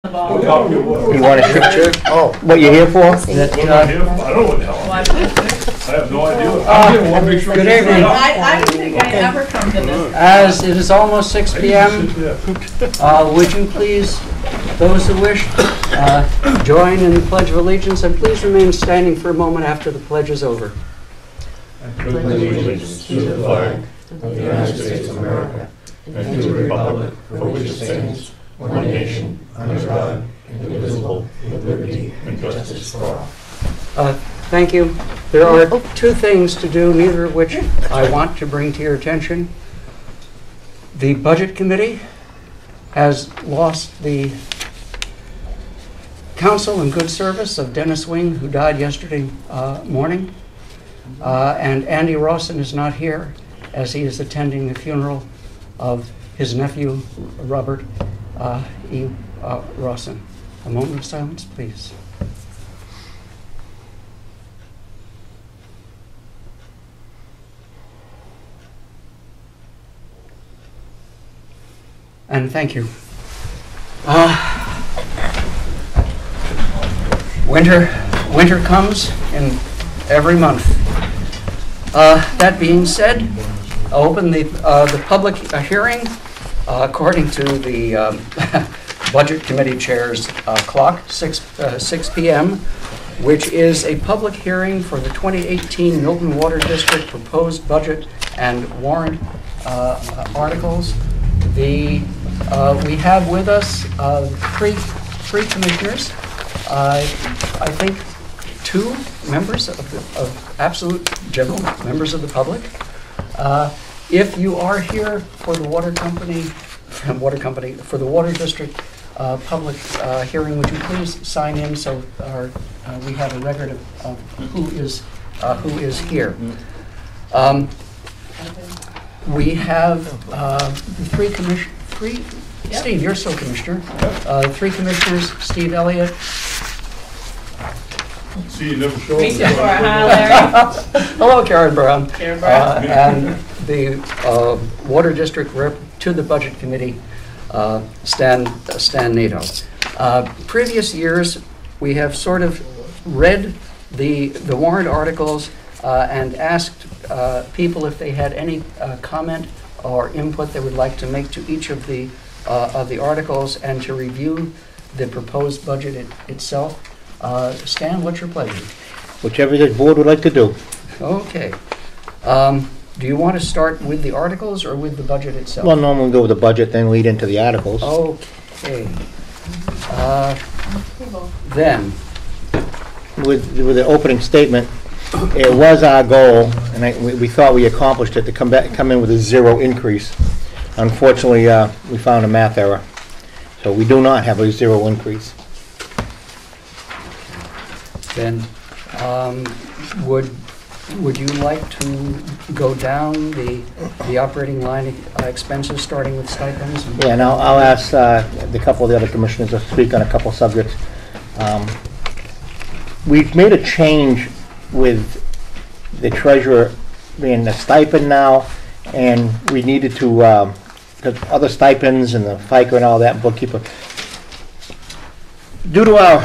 You want to shift chair? Oh, what you're here for? I don't know what the hell I'm doing. I have no idea. I'm getting one big short. Good evening. I don't think I ever come to this. As it is almost 6 p.m., would you please, those who wish, join in the Pledge of Allegiance, and please remain standing for a moment after the pledge is over. I pledge allegiance to the flag of the United States of America and to the republic for which it stands, one nation, under God, indivisible, with liberty and justice for all. Thank you. There are two things to do, neither of which I want to bring to your attention. The Budget Committee has lost the counsel and good service of Dennis Wing, who died yesterday morning. And Andy Rawson is not here, as he is attending the funeral of his nephew, Robert E. Rawson. A moment of silence, please. And thank you. Winter comes in every month. That being said, I'll open the public hearing according to the Budget Committee Chair's clock, 6 p.m., which is a public hearing for the 2018 Milton Water District proposed budget and warrant articles. We have with us three commissioners. I think 2 members of absolute general members of the public. If you are here for the water district public hearing, would you please sign in so we have a record of who is here. We have three. Yep. Steve, you're still commissioner. 3 commissioners: Steve Elliott. See, you never show Hi, Larry. Hello, Karen Brown. Karen Brown. And the Water District rep to the Budget Committee, Stan Nato. Previous years, we have sort of read the warrant articles and asked people if they had any comment or input they would like to make to each of the articles and to review the proposed budget itself. Stan, what's your pleasure? Whichever the board would like to do. Okay. Do you want to start with the articles or with the budget itself? Well, normally we go with the budget, then lead into the articles. Okay. Then. With the opening statement, it was our goal, and we thought we accomplished it, to come in with a 0 increase. Unfortunately, we found a math error, so we do not have a 0 increase. Then, would you like to go down the operating line expenses, starting with stipends? Yeah, and I'll ask the couple of the other commissioners to speak on a couple subjects. We've made a change with the treasurer being a stipend now, and we needed to, the other stipends and the FICA and all that, bookkeeper. Due to our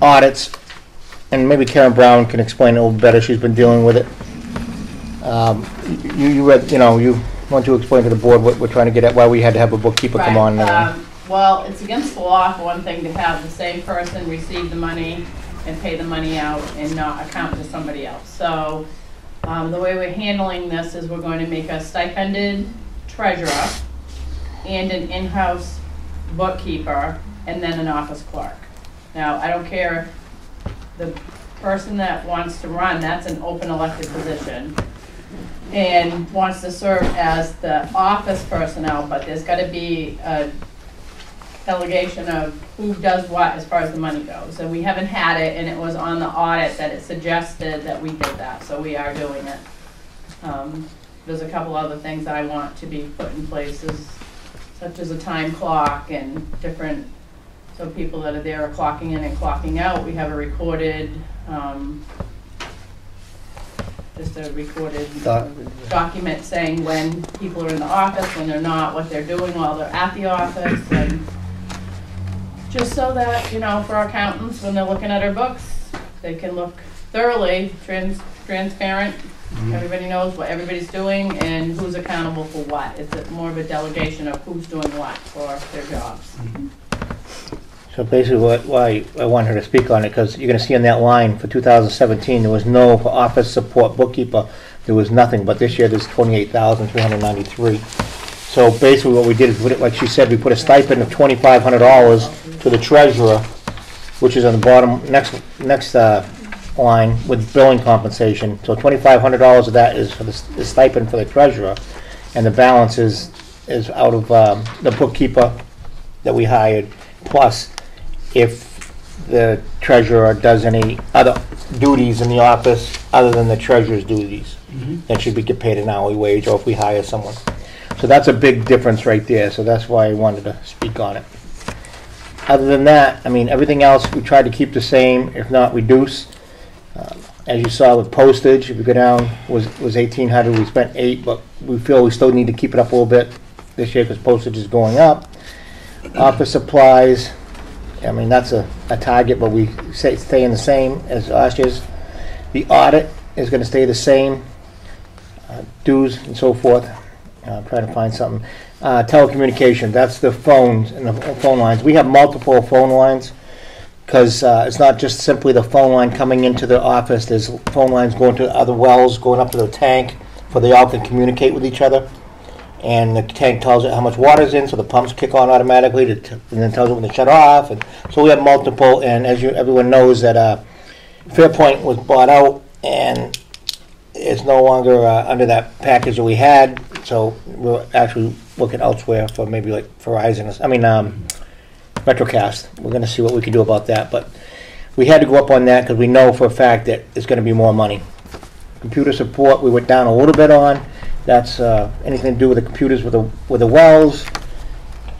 audits, and maybe Karen Brown can explain it a little better, she's been dealing with it. You want to explain to the board what we're trying to get at, why we had to have a bookkeeper come on. Well, it's against the law for one thing to have the same person receive the money and pay the money out and not account to somebody else. So the way we're handling this is we're going to make a stipended treasurer and an in-house bookkeeper and then an office clerk. Now, I don't care, the person that wants to run, that's an open elected position and wants to serve as the office personnel, but there's got to be a delegation of who does what as far as the money goes. And we haven't had it, and it was on the audit that it suggested that we did that, so we are doing it. There's a couple other things that I want to be put in places, such as a time clock and different, so people that are there are clocking in and clocking out. We have a recorded, just a recorded document saying when people are in the office, when they're not, what they're doing while they're at the office, and Just so that, you know, for our accountants, when they're looking at our books, they can look thoroughly transparent. Everybody knows what everybody's doing and who's accountable for what. It's more of a delegation of who's doing what for their jobs. So basically why I want her to speak on it, because you're going to see on that line for 2017, there was no, for office support bookkeeper, there was nothing, but this year there's 28,393. So basically what we did is, like she said, we put a stipend of $2,500 to the treasurer, which is on the bottom, next line with billing compensation. So $2,500 of that is for the stipend for the treasurer, and the balance is out of the bookkeeper that we hired, plus if the treasurer does any other duties in the office other than the treasurer's duties, then should be get paid an hourly wage, or if we hire someone. So that's a big difference right there, so that's why I wanted to speak on it. Other than that, I mean, everything else we tried to keep the same, if not reduce. As you saw with postage, if you go down, was $1,800, we spent $8, but we feel we still need to keep it up a little bit this year because postage is going up. Office supplies, I mean, that's a target, but we stay in the same as last year's. The audit is going to stay the same, dues and so forth. Trying to find something. Telecommunication, that's the phones and the phone lines. We have multiple phone lines because it's not just simply the phone line coming into the office. There's phone lines going to other wells, going up to the tank, where they all can communicate with each other. And the tank tells it how much water's in, so the pumps kick on automatically, and then tells it when to shut off. And so we have multiple, and as everyone knows, that Fairpoint was bought out, and it's no longer under that package that we had, so we're actually looking elsewhere for maybe like Verizon, Metrocast. We're going to see what we can do about that, but we had to go up on that because we know for a fact that it's going to be more money. Computer support, we went down a little bit on. That's anything to do with the computers with the wells,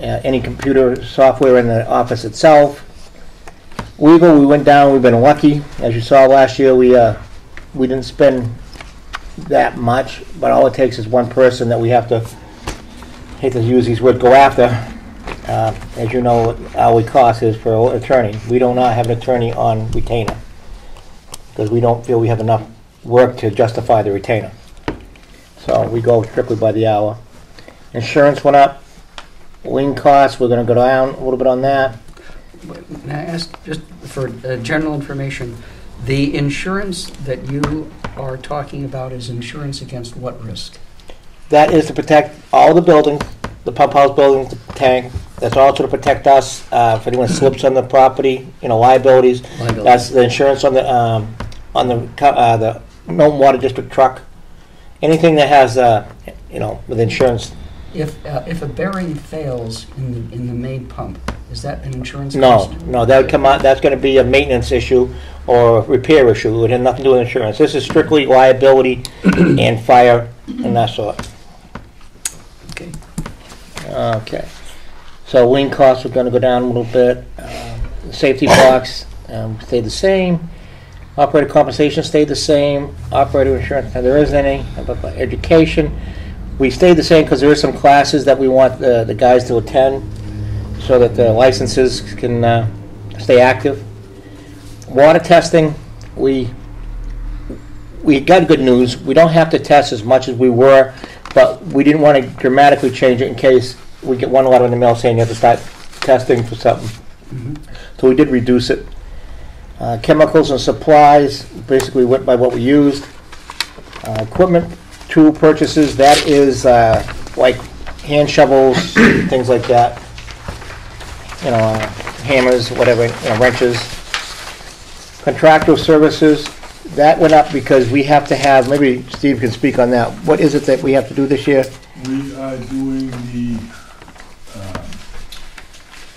any computer software in the office itself. Legal, we went down. We've been lucky. As you saw last year, we didn't spend that much, but all it takes is one person that we have to, hate to use these words, go after. As you know, what hourly cost is for an attorney. We do not have an attorney on retainer because we don't feel we have enough work to justify the retainer. So we go strictly by the hour. Insurance went up. Lien costs, we're going to go down a little bit on that. May I ask, just for general information, the insurance that you are talking about is insurance against what risk? That is to protect all the buildings, the pump house buildings, the tank. That's also to protect us if anyone slips on the property, liabilities. That's the insurance on the Milton Water District truck. Anything that has, with insurance. If a bearing fails in the main pump, is that an insurance No, cost? no, that would come out. That's going to be a maintenance issue or a repair issue. It has nothing to do with insurance. This is strictly liability and fire and that sort. Okay. Okay. So lien costs are going to go down a little bit. Safety box stayed the same. Operator compensation stayed the same. Operator insurance, there isn't any. Education, we stayed the same because there are some classes that we want the guys to attend so that the licenses can stay active. Water testing, we got good news. We don't have to test as much as we were, but we didn't want to dramatically change it in case we get one letter in the mail saying you have to start testing for something. So we did reduce it. Chemicals and supplies, basically went by what we used. Equipment, tool purchases, that is like hand shovels, things like that. Hammers, whatever, wrenches. Contractual services, that went up because we have to have, maybe Steve can speak on that. What is it that we have to do this year? We are doing the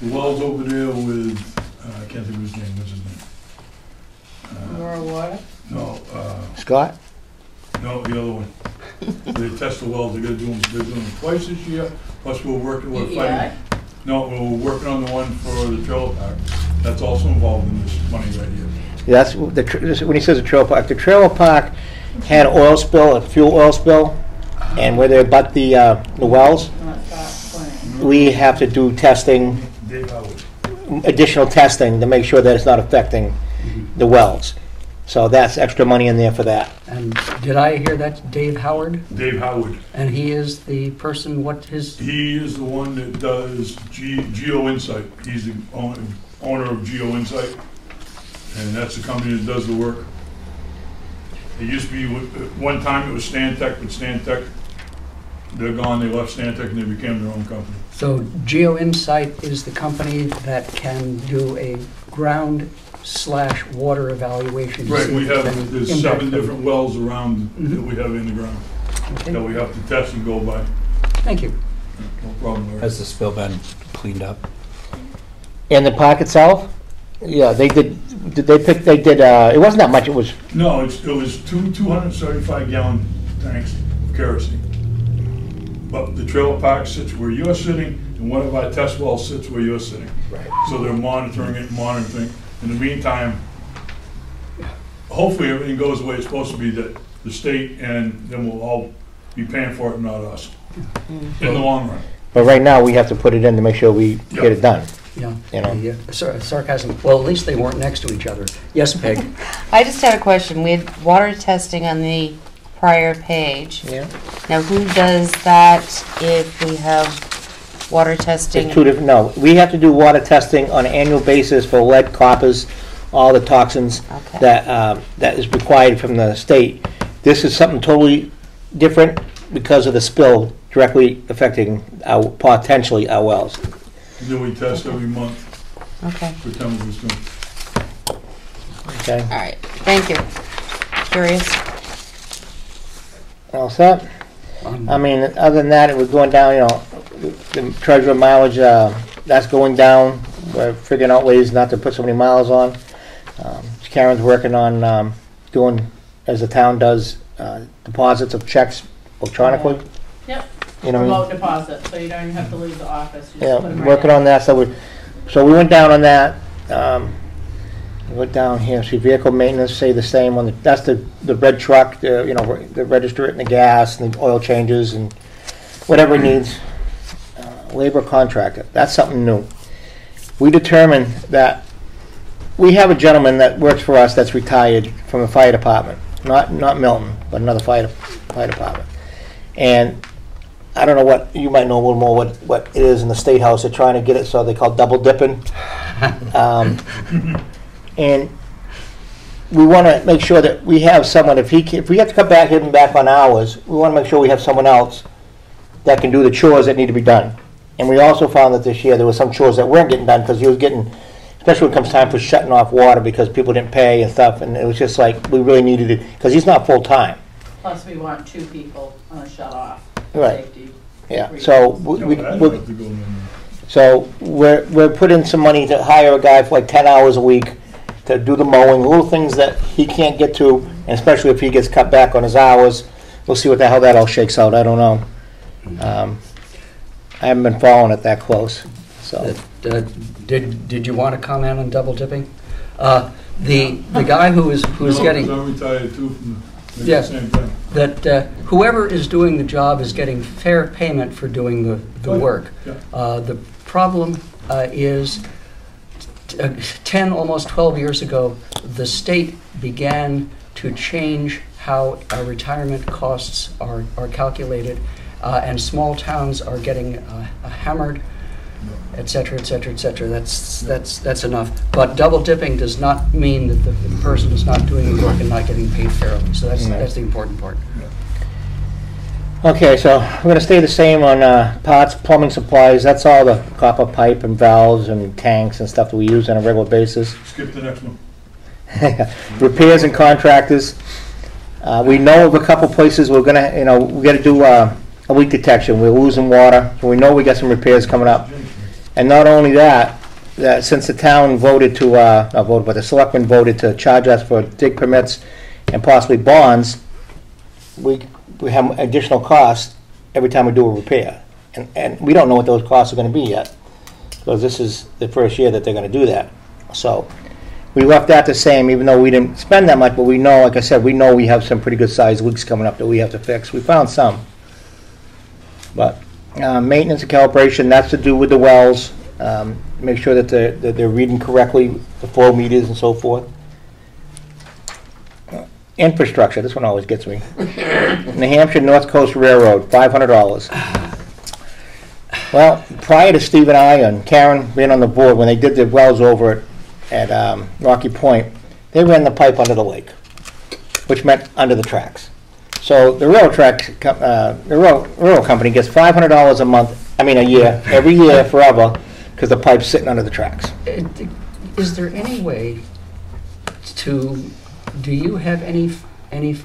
wells over there with, I can't think of his name, what's his name? More water? No, Scott? no, the other one. They test the wells, they're doing them twice this year, plus we're fighting. No, we're working on the one for the trailer park. That's also involved in this money right here. That's when he says a trailer park. The trailer park had an oil spill, a fuel oil spill, and where they butt the wells, we have to do testing. Dave Howard. additional testing to make sure that it's not affecting the wells. So that's extra money in there for that. And did I hear that's Dave Howard? Dave Howard. And he is the person, what his, He is the one that does Geo Insight. He's the owner of Geo Insight, and that's the company that does the work. It used to be, one time it was Stantec, but Stantec, they're gone, they left Stantec and they became their own company. so Geo Insight is the company that can do a ground/water evaluation? to Right, see we if there's have, any there's impact 7 of- different wells around that we have in the ground Okay. that we have to test and go by. Thank you. No problem, Larry. Has the spill been cleaned up? And the park itself, yeah, they did, it wasn't that much, it was, No, it was 275 gallon tanks of kerosene. But the trailer park sits where you're sitting, and one of our test wells sits where you're sitting. Right. So they're monitoring it, monitoring. In the meantime, hopefully everything goes the way it's supposed to be, that the state and then we'll all be paying for it, not us, in the long run. but right now, we have to put it in to make sure we get it done. Yeah. You know. The, sarcasm, well, at least they weren't next to each other. Yes, Peg? I just had a question. We had water testing on the prior page. Yeah. Now, who does that if we have water testing? It's two different, no, we have to do water testing on an annual basis for lead, coppers, all the toxins Okay. that is required from the state. This is something totally different because of the spill directly affecting potentially our wells. And then we test every month Okay, for temperature. Okay, all right. Thank you. Curious. all set? I mean, other than that, it was going down, you know, the treasurer mileage, that's going down. We're figuring out ways not to put so many miles on. Karen's working on doing, as the town does, deposits of checks electronically. Yep, You know what I mean? remote deposit, so you don't even have to leave the office. You just Yeah, put 'em right working in. on that, so we went down on that. We went down here, see vehicle maintenance, say the same on the, that's the red truck, you know, the register it and the gas and the oil changes and whatever it needs. Labor contractor, that's something new. We determined that, we have a gentleman that works for us that's retired from the fire department, not Milton, but another fire department. And I don't know what, you might know a little more what it is in the State House, they're trying to get it so they call double dipping. And we want to make sure that we have someone, if we have to come back, hit him back on hours, we want to make sure we have someone else that can do the chores that need to be done. And we also found that this year there were some chores that weren't getting done because he was getting, especially when it comes time for shutting off water because people didn't pay and stuff, and it was just like, we really needed it, because he's not full-time. Plus, we want 2 people on a shut-off. Right. Safety. Yeah, so Yeah, we, but I'd we, like to go in there. so we're putting some money to hire a guy for like 10 hours a week to do the mowing, little things that he can't get to, and especially if he gets cut back on his hours. We'll see what the hell that all shakes out, I don't know. I haven't been following it that close, so. Did you want to comment on double dipping? The guy who is No, getting, 'cause I'm retired too from the Yes. same thing. that whoever is doing the job is getting fair payment for doing the Oh, work. yeah. The problem is 10, almost 12 years ago, the state began to change how retirement costs are calculated, and small towns are getting hammered, et cetera, et cetera, et cetera. That's enough. But double dipping does not mean that the person is not doing the work and not getting paid fairly. So that's the important part. Okay, so we're gonna stay the same on parts, plumbing supplies, that's all the copper pipe and valves and tanks and stuff that we use on a regular basis. Skip the next one. Repairs and contractors, we know of a couple places we're gonna, you know, we gotta do a leak detection, we're losing water, so we know we got some repairs coming up. And not only that, since the town voted to, not voted, but the selectmen voted to charge us for dig permits and possibly bonds, we have additional costs every time we do a repair. And we don't know what those costs are gonna be yet, because this is the first year that they're gonna do that. So, we left that the same, even though we didn't spend that much, but we know, like I said, we know we have some pretty good sized leaks coming up that we have to fix. We found some. But maintenance and calibration, that's to do with the wells. make sure that they're reading correctly, the flow meters and so forth. Infrastructure, this one always gets me. New Hampshire North Coast Railroad, $500. Well, prior to Steve and I and Karen being on the board, when they did the wells over at Rocky Point, they ran the pipe under the lake, which meant under the tracks. So the rail company gets $500 a year, every year, forever, because the pipe's sitting under the tracks. Is there any way to, do you have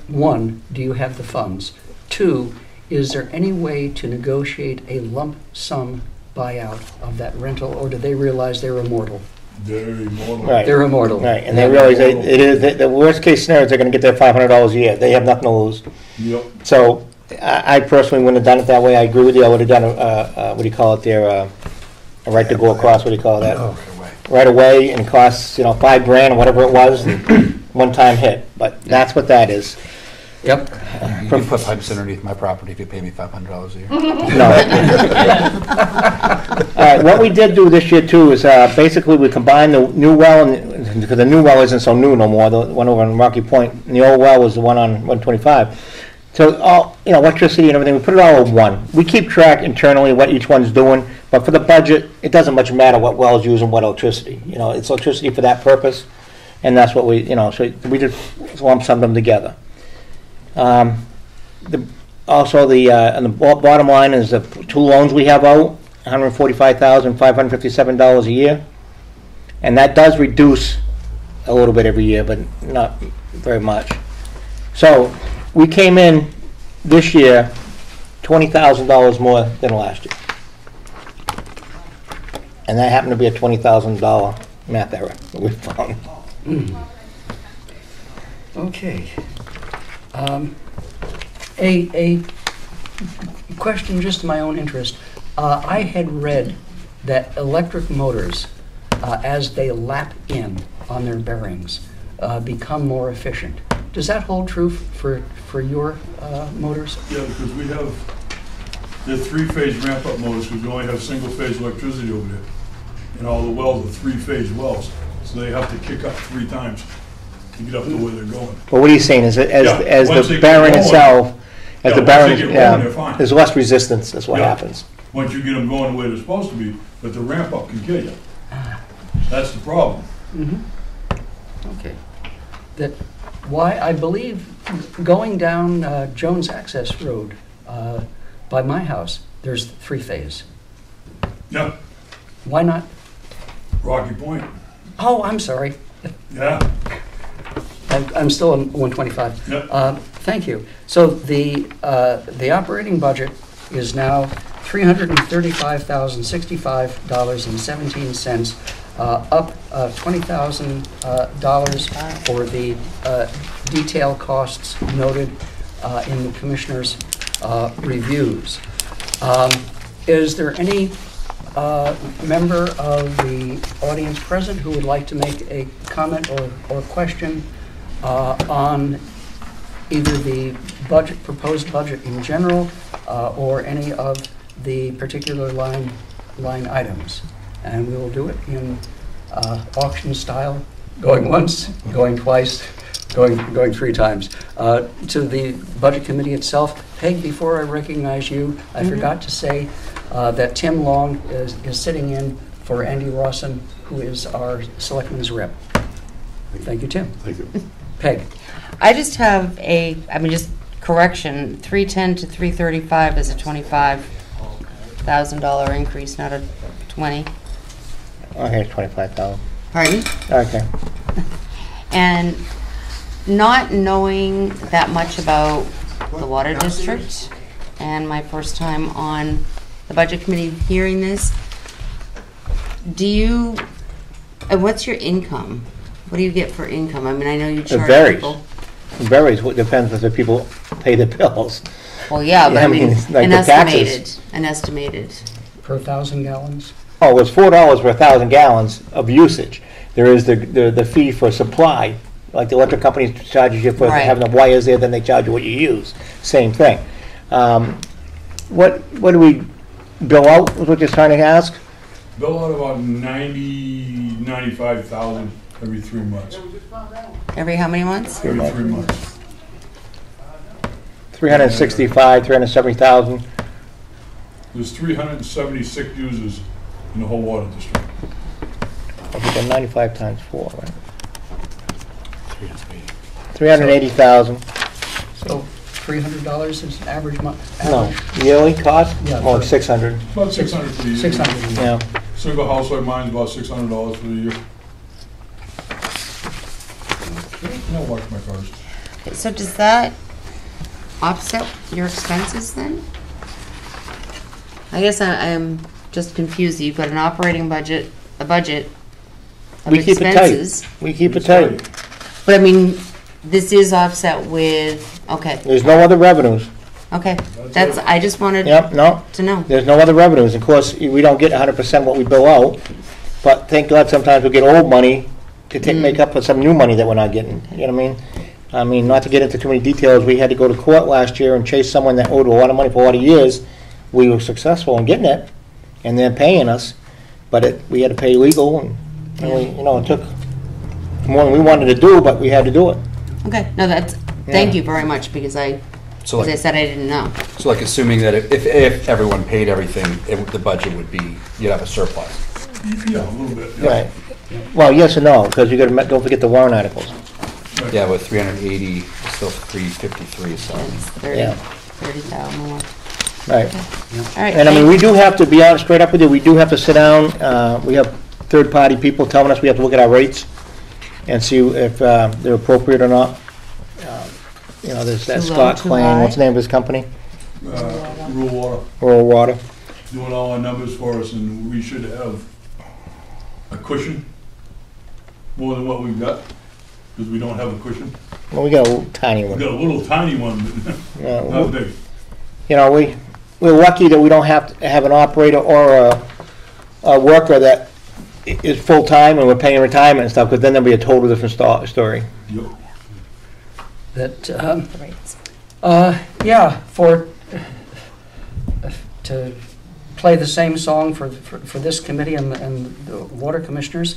one, do you have the funds? Two, is there any way to negotiate a lump sum buyout of that rental, or do they realize they're immortal? They're immortal. Right. They're immortal. Right, and they realize it is, the worst case scenario is they're gonna get their $500 a year. They have nothing to lose. Yep. So I personally wouldn't have done it that way. I agree with you. I would have done what do you call it there, a right to go across, what do you call that? Right away, and it costs, $5,000 or whatever it was, one-time hit. But that's what that is. Yep. You can put pipes underneath my property if you pay me $500 a year. No. All right, what we did do this year too is basically we combined the new well, because the new well isn't so new no more, the one over on Rocky Point, and the old well was the one on 125. So all, electricity and everything, we put it all in one. We keep track internally what each one's doing, but for the budget, it doesn't much matter what well's using what electricity. It's electricity for that purpose, and that's what we, so we just lump sum them together. On the bottom line is the two loans we have out, $145,557 a year, and that does reduce a little bit every year, but not very much. So we came in this year $20,000 more than last year, and that happened to be a $20,000 math error that we found. Okay. A question just to my own interest. I had read that electric motors, as they lap in on their bearings, become more efficient. Does that hold true for your motors? Yeah, because they're three-phase ramp-up motors, because we only have single-phase electricity over there. And all the wells are three-phase wells, so they have to kick up 3 times to get up to where they're going. Well, what are you saying, is it as the bearing itself, there's less resistance, that's what happens. Once you get them going the way they're supposed to be, but the ramp-up can kill you. That's the problem. Okay. Why I believe going down Jones Access Road by my house, there's 3-phase. Yeah. Why not? Rocky Point. Oh, I'm sorry. Yeah. I'm still on 125. Yep. Thank you. So the operating budget is now $335,065.17, up $20,000 for the detail costs noted in the commissioner's reviews. Is there any member of the audience present who would like to make a comment or question on either the proposed budget in general, or any of the particular line items? And we will do it in auction style, going once, going twice, going 3 times. To the budget committee itself, Peg, before I recognize you, I forgot to say that Tim Long is sitting in for Andy Rawson, who is our selectman's rep. Thank you, Tim. Thank you. Peg. I just have just correction, 310 to 335 is a $25,000 increase, not a 20. Okay, it's 25,000. Pardon? Okay. And not knowing that much about the water district, and my first time on the budget committee hearing this, what's your income? What do you get for income? I know you charge people. It varies. It depends if the people pay the bills. Well, yeah, but like an the taxes. estimated. Per 1,000 gallons? Oh, it's $4 for 1,000 gallons of usage. There is the fee for supply, like the electric company charges you for having the wires there, then they charge you what you use. Same thing. What do we bill out, is what you're trying to ask? bill out about 95,000 every 3 months. Every how many months? Every 3 months. 365, 370,000. There's 376 users in the whole water district. Okay, then 95 times 4, right? 380. 380,000. So $300 is average month? No, yearly cost? Yeah, Oh, for- 600. About 600 for the year. 600. Yeah. Single house like mine's about $600 for the year. No, watch my cars. So does that offset your expenses then? I guess I'm just confused. You've got an operating budget, a budget of We keep it tight. expenses. We keep it tight. But I mean, this is offset with, okay, There's no other revenues. okay. That's, I just wanted Yep, no, to know. there's no other revenues. Of course, we don't get 100% what we bill out, but thank God sometimes we get old money to make up for some new money that we're not getting. You know what I mean? I mean, not to get into too many details, we had to go to court last year and chase someone that owed a lot of money for a lot of years. We were successful in getting it, and they're paying us, but we had to pay legal, and we, you know, it took more than we wanted to do, but we had to do it. Okay, no, that's, thank you very much, because So as I like, said, I didn't know. so like assuming that if everyone paid everything, the budget would be, you'd have a surplus. Yeah, a little bit. Yeah. Right. Well, yes and no, because you gotta, don't forget the warrant articles. Right. Yeah, with 380, it's still 353, so. It's Yeah. 30,000 more. Right. All right. And I mean, we do have to be honest, straight up with you, we do have to sit down, we have third-party people telling us we have to look at our rates and see if they're appropriate or not. You know, there's that Too low, Scott too Klein, high? what's the name of his company? Rural water, Rural Water. doing all our numbers for us, and we should have a cushion, more than what we've got, because we don't have a cushion. Well, we got a little tiny We've one. got a little tiny one, but not big. You know, we're lucky that we don't have to have an operator or a worker that is full-time and we're paying retirement and stuff, because then there'll be a total different story. Yep. That, The rates. yeah, to play the same song for this committee and the water commissioners,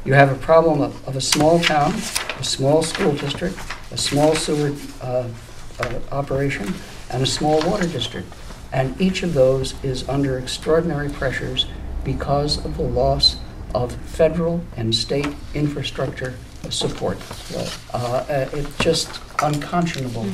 you have a problem of a small town, a small school district, a small sewer operation, and a small water district. And each of those is under extraordinary pressures because of the loss of federal and state infrastructure support. It's just unconscionable,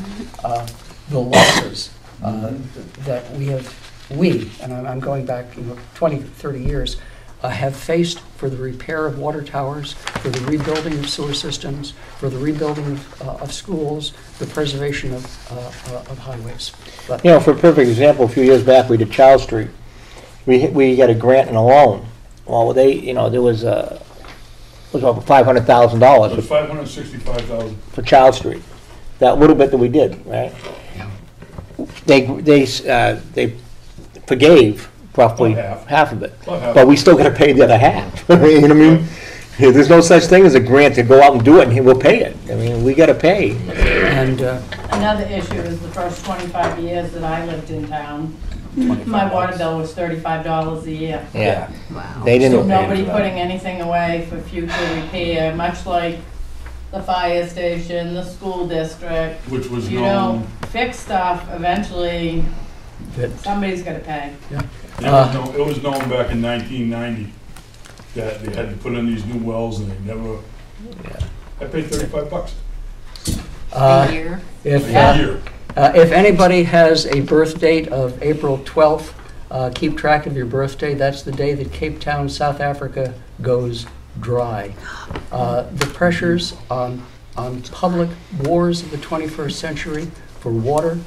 the losses that we, and I'm going back 20, 30 years, have faced for the repair of water towers, for the rebuilding of sewer systems, for the rebuilding of schools, the preservation of highways. But, You know, for a perfect example, a few years back, we did Charles Street. We got a grant and a loan. Well, they, you know, there was it was over It $500,000 was 565,000. for Charles Street. That little bit that we did, right? Yeah. They forgave roughly About half of it, About half. but we still got to pay the other half. You know what I mean? Yeah, there's no such thing as a grant to go out and do it, and we'll pay it. I mean, we got to pay. And Another issue is the first 25 years that I lived in town, my water bill was $35 a year. Yeah, Wow. they So didn't. nobody putting anything away for future repair, much like the fire station, the school district. Which was You known, don't fix stuff, eventually that somebody's gotta pay. it was known back in 1990 that they had to put in these new wells and they never, I paid $35 A year? if a year. If anybody has a birth date of April 12th, keep track of your birthday. That's the day that Cape Town, South Africa goes dry. The pressures on public wars of the 21st century for water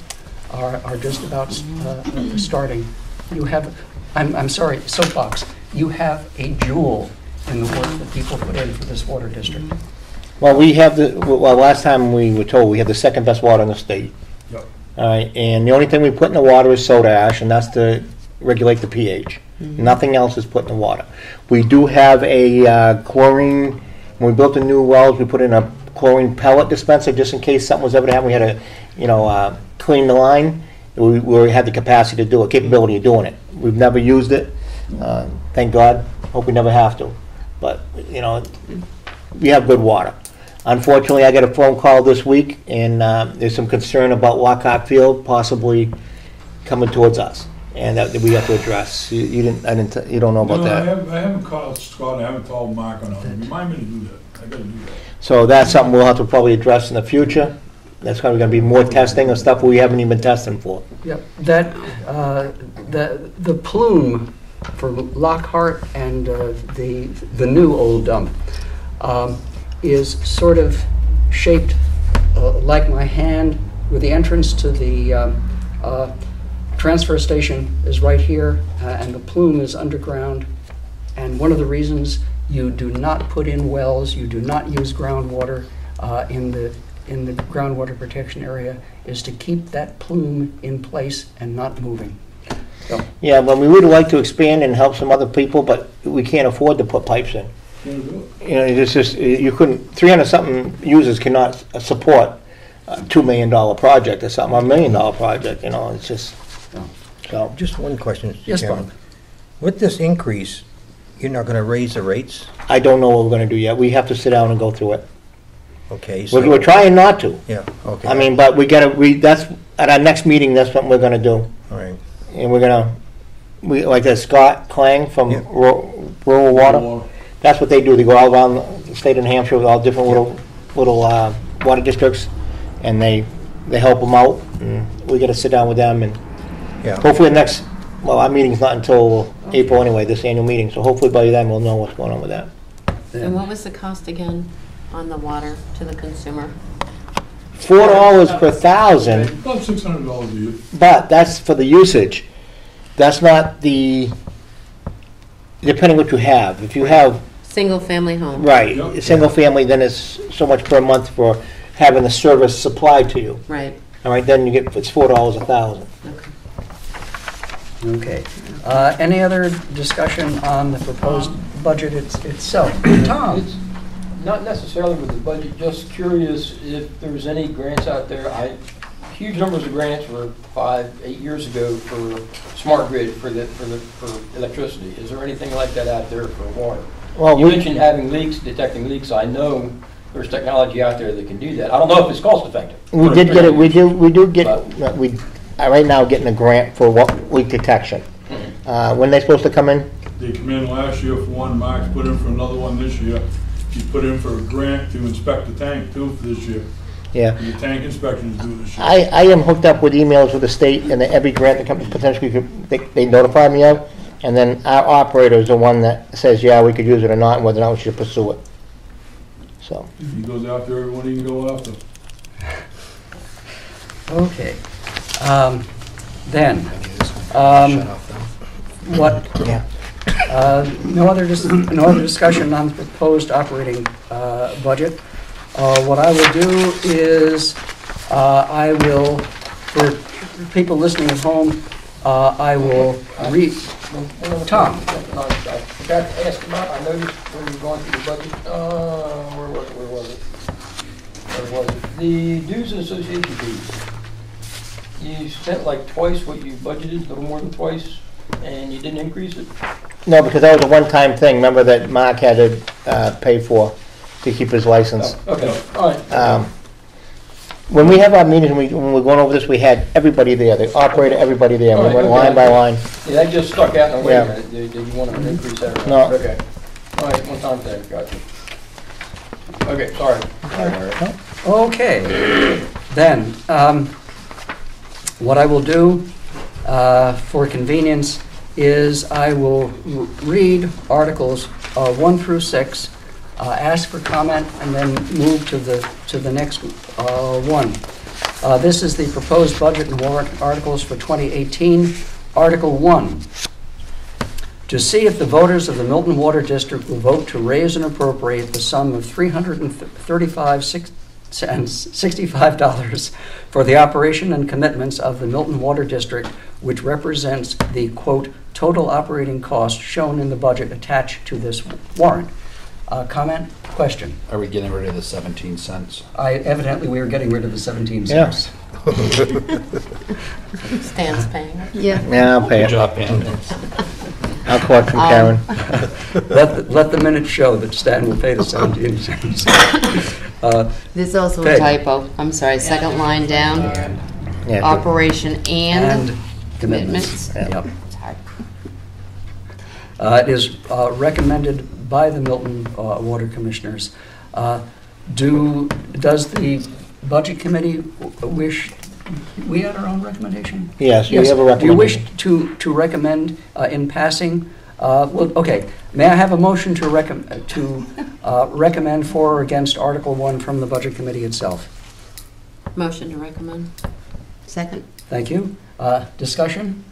are just about starting. You have, I'm sorry, soapbox, you have a jewel in the work that people put in for this water district. Well, we have last time we were told, we have the second best water in the state. Yep. All right, and the only thing we put in the water is soda ash, and that's to regulate the pH. Nothing else is put in the water. We do have a chlorine, when we built the new wells, we put in a chlorine pellet dispenser, just in case something was ever to happen. We had to, clean the line. We had the capacity to do it, capability of doing it. We've never used it. Thank God, hope we never have to. But, you know, we have good water. Unfortunately, I got a phone call this week, and there's some concern about Lockhart Field possibly coming towards us, and that we have to address. You don't know about No, that. I haven't called Scott, I haven't called Mark on it. Remind me to do that. I gotta do that. So that's something we'll have to probably address in the future. That's probably gonna be more testing of stuff we haven't even been testing for. Yep, that, the plume for Lockhart and the new old dump is sort of shaped like my hand, with the entrance to the transfer station is right here, and the plume is underground. And one of the reasons you do not put in wells, you do not use groundwater in the groundwater protection area, is to keep that plume in place and not moving. So, Yeah, well, we would like to expand and help some other people, but we can't afford to put pipes in. Can't do it. You know, it's just, you couldn't, 300-something users cannot support a $2 million project or something, or $1 million project, you know, it's just, so. Just one question, Mr. Yes, Chairman. Bob. With this increase, you're not gonna raise the rates? I don't know what we're gonna do yet, we have to sit down and go through it. Okay, so... We're trying not to, Yeah, okay. I mean, but that's, at our next meeting, that's what we're gonna do. All right. And we're gonna, like that Scott Klang from Yeah. Rural Water, that's what they do, they go all around the state of New Hampshire with all different little water districts, and they help them out, and we gotta sit down with them, and Yeah. hopefully our meeting's not until April anyway, this annual meeting, so hopefully by then we'll know what's going on with that. And what was the cost again on the water to the consumer? $4 per thousand, About $600 a year. but that's for the usage. That's not depending what you have. If you have, Single-family home? right, Yep. a single family, then it's so much per month for having the service supplied to you. Right, All right, then it's $4 a thousand. okay. Okay. Any other discussion on the proposed budget itself? Tom? It's not necessarily with the budget, just curious if there's any grants out there. Huge numbers of grants were 5-8 years ago for smart grid for electricity. Is there anything like that out there for water? Well, You mentioned having leaks, detecting leaks. I know there's technology out there that can do that. I don't know if it's cost effective. we did get it, we do get, we are right now getting a grant for leak detection. When they supposed to come in? They come in last year for one, Mark's put in for another one this year. He put in for a grant to inspect the tank too for this year. Yeah. The tank inspection is due this year. I am hooked up with emails with the state, and every grant that comes, potentially, they notify me of, and then our operator is the one that says, yeah, we could use it or not, and whether or not we should pursue it. So, He goes after everyone he can go after. Okay. Then, what, yeah. no other discussion on the proposed operating budget. What I will do is, I will, for people listening at home, I will read. Tom? I forgot to ask about, I noticed when you were going through the budget, where was it? The dues and association fees. You spent like twice what you budgeted, a little more than twice, and you didn't increase it? No, because that was a one-time thing, remember that Mark had to pay for to keep his license. Oh, okay, all right. When we have our meetings, when we're going over this, we had everybody there, the operator, everybody there, we went line by line. Yeah, that just stuck out, and wait Yeah. a minute, did you want to increase that or No. not? Okay, all right, one time thing, gotcha. Okay, sorry. Okay. Then, what I will do for convenience is I will read Articles 1 through 6, ask for comment, and then move to the next one. This is the proposed budget and warrant articles for 2018. Article 1, to see if the voters of the Milton Water District will vote to raise and appropriate the sum of $335.65 for the operation and commitments of the Milton Water District, which represents the, quote, total operating cost shown in the budget attached to this warrant. Comment? Question? Are we getting rid of the 17 cents? Evidently, we are getting rid of the 17 cents. Stan's paying. Yeah, I'll pay Good it. job, Pam. I'll collect from Karen. Let the minutes show that Stan will pay the 17 cents. There's also a Peg. typo. I'm sorry, second line down, Yeah, operation and And commitments. Yep. Sorry. It is recommended by the Milton Water Commissioners. Does the Budget Committee wish, we had our own recommendation? Yes, you have a Do you wish recommendation. to recommend in passing? Well, okay, may I have a motion to recommend for or against Article 1 from the Budget Committee itself? Motion to recommend. Second. Thank you. Discussion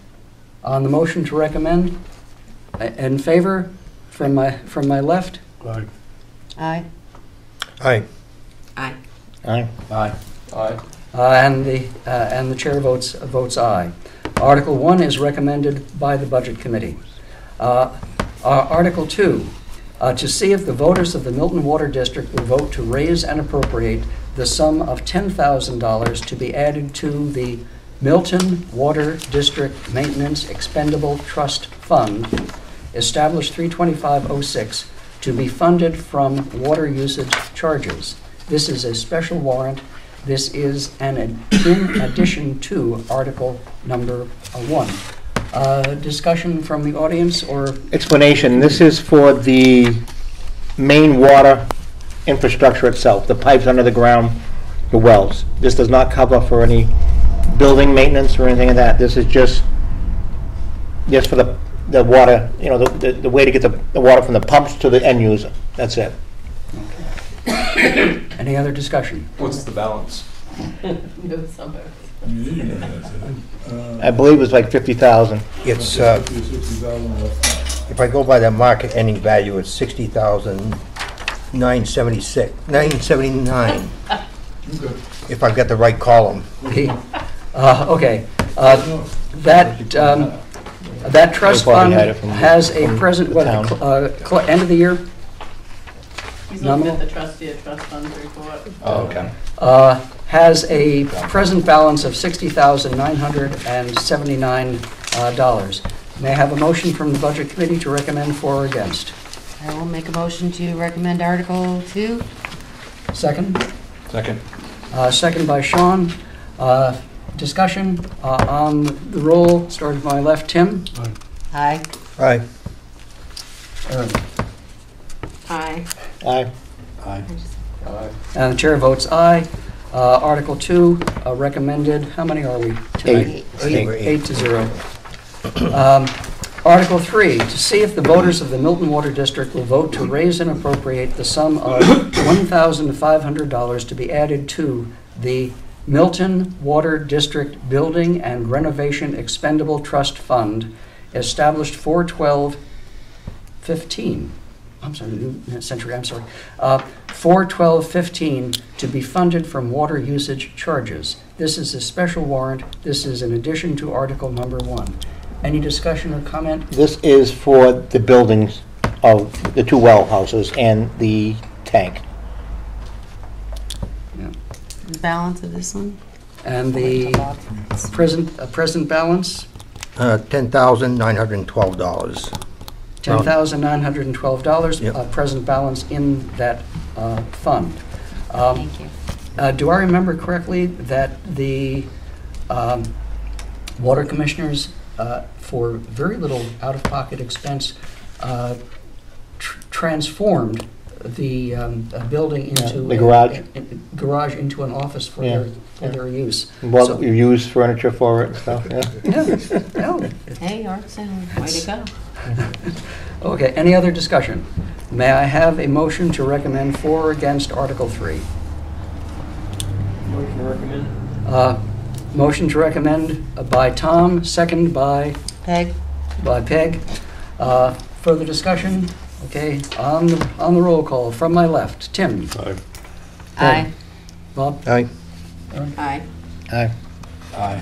on the motion to recommend? In favor, from my left? Aye. Aye. Aye. Aye. Aye. Aye. And the chair votes aye. Article 1 is recommended by the Budget Committee. Article 2, to see if the voters of the Milton Water District will vote to raise and appropriate the sum of $10,000 to be added to the Milton Water District Maintenance Expendable Trust Fund, established 32506, to be funded from water usage charges. This is a special warrant. This is in addition to Article number 1. Discussion from the audience, or Explanation, this is for the main water infrastructure itself, the pipes under the ground, the wells. This does not cover for any building maintenance or anything of that. This is just for the water, you know, the way to get the water from the pumps to the end user. That's it. any other discussion? What's the balance? No summer. I believe it's like 50,000. It's, if I go by the market ending value, it's 60,976, 979. If I've got the right column. Okay. That trust They probably fund had it from has a from present, the what, town. end of the year? He's looking Nominal? at the trustee of trust funds report. Oh, okay. Has a present balance of $60,979. May I have a motion from the Budget Committee to recommend for or against? I will make a motion to recommend Article 2. Second? Second. Second by Sean. Discussion on the roll, starting with my left. Tim? Aye. Aye. Aaron? Aye. Aye. Aye. And the chair votes aye. Article 2, recommended, how many are we tonight? Eight. 8-0. Article 3, to see if the voters of the Milton Water District will vote to raise and appropriate the sum of $1,500 to be added to the Milton Water District Building and Renovation Expendable Trust Fund, established 4/12/15. I'm sorry, new century, I'm sorry. 4/12/15 to be funded from water usage charges. This is a special warrant. This is in addition to Article number 1. Any discussion or comment? This is for the buildings of the two well houses and the tank. The balance of this one? And the present balance? $10,912. $10,912, Yep. present balance in that fund. Thank you. Do I remember correctly that the water commissioners, for very little out-of-pocket expense, transformed the building into... the garage. Garage into an office for Yeah. their use. Well, So- you use furniture for it and stuff, yeah. Yeah, yeah. Hey, Art Sound, way to go. Okay, any other discussion? May I have a motion to recommend for or against Article 3? Motion to recommend? Motion to recommend by Tom, second by Peg? Peg. Further discussion? Okay, on the roll call, from my left, Tim. Aye. Bob? Aye. Aye. Aye. Aye.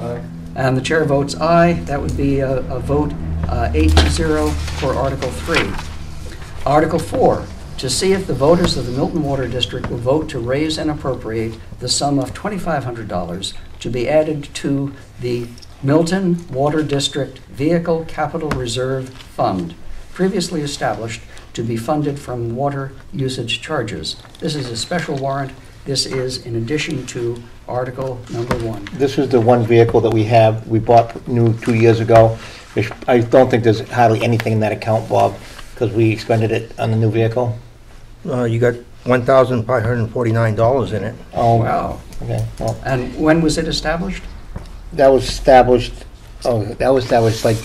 Aye. And the chair votes aye. That would be a vote 8-0 for Article 3. Article 4, to see if the voters of the Milton Water District will vote to raise and appropriate the sum of $2,500 to be added to the Milton Water District Vehicle Capital Reserve Fund, previously established to be funded from water usage charges. This is a special warrant. This is in addition to Article number 1. This is the one vehicle that we have, we bought new 2 years ago. I don't think there's hardly anything in that account, Bob, because we expended it on the new vehicle. You got $1,549 in it. Oh, Wow. okay, well, And when was it established? that was established, like,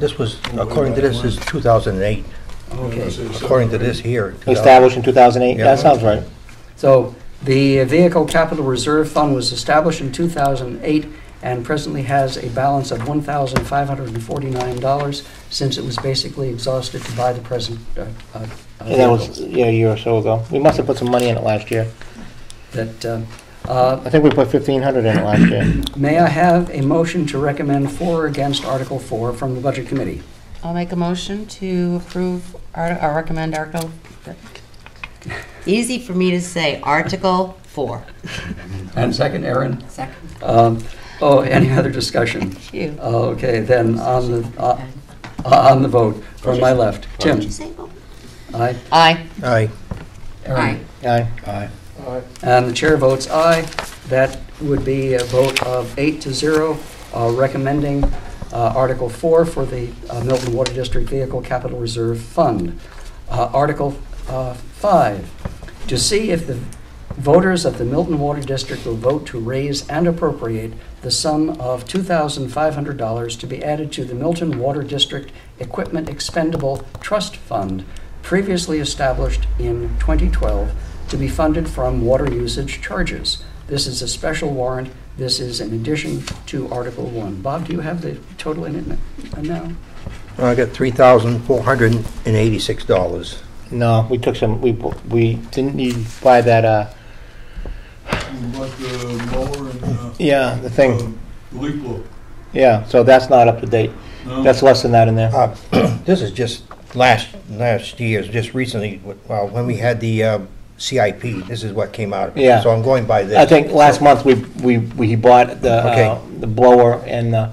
This was, according to this, is 2008. Okay. According to this here. established in 2008? Yeah. That sounds right. So the Vehicle Capital Reserve Fund was established in 2008 and presently has a balance of $1,549 since it was basically exhausted to buy the present And that was, vehicles. yeah, a year or so ago. We must have put some money in it last year. That, I think we put 1,500 in it last year. may I have a motion to recommend for or against Article 4 from the Budget Committee? I'll make a motion to approve, or recommend Article, easy for me to say, Article 4. And second, Aaron? Second. Any other discussion? Thank you. Okay, then on the vote, from my left. What Tim? did you say, Bob? Aye. Aye. Aye. Aaron? Aye. Aye. And the chair votes aye. That would be a vote of 8-0, recommending Article 4 for the Milton Water District Vehicle Capital Reserve Fund. Article 5, to see if the voters of the Milton Water District will vote to raise and appropriate the sum of $2,500 to be added to the Milton Water District Equipment Expendable Trust Fund, previously established in 2012, to be funded from water usage charges. This is a special warrant. This is in addition to Article 1. Bob, do you have the total in it now? I got $3,486. No, we took some, we didn't need buy that, But the mower and, yeah, the thing. leak blower. Yeah, so that's not up to date. No? That's less than that in there. This is just last year's, just recently, when we had the CIP, this is what came out of it. Yeah. So I'm going by this. I think last month we bought Okay. the blower and the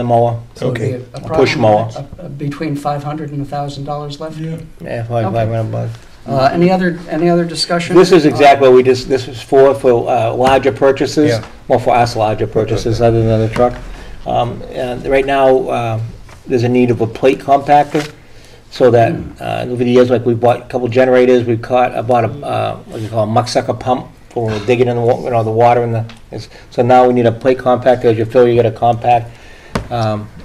mower. So it'd be Okay. Push mower. Between $500 and $1,000 left? Yeah. Yeah, $500. Any other discussion? This is exactly what this is for larger purchases. Yeah. Well, for us, larger purchases other than the truck. And right now, there's a need of a plate compactor, so that over the years, like we bought a couple generators, I bought a what do you call a mucksucker pump for digging in the the water in the. So now we need a plate compactor. As you fill, you get a compact.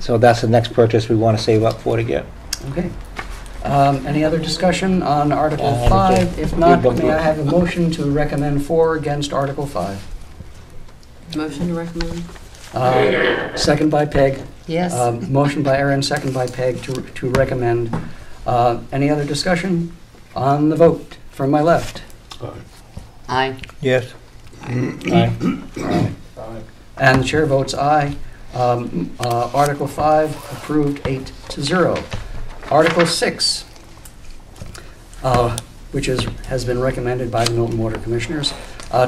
So that's the next purchase we want to save up for to get. Okay. Any other discussion on Article Uh, 5? If not, go through may I it. have a motion to recommend for or against Article 5? Motion to recommend? Second by Peg. Yes. Motion by Aaron, second by Peg to recommend. Any other discussion? On the vote, from my left. Aye. Yes. Aye. And the chair votes aye. Article 5 approved 8-0. Article 6, which has been recommended by the Milton Water Commissioners,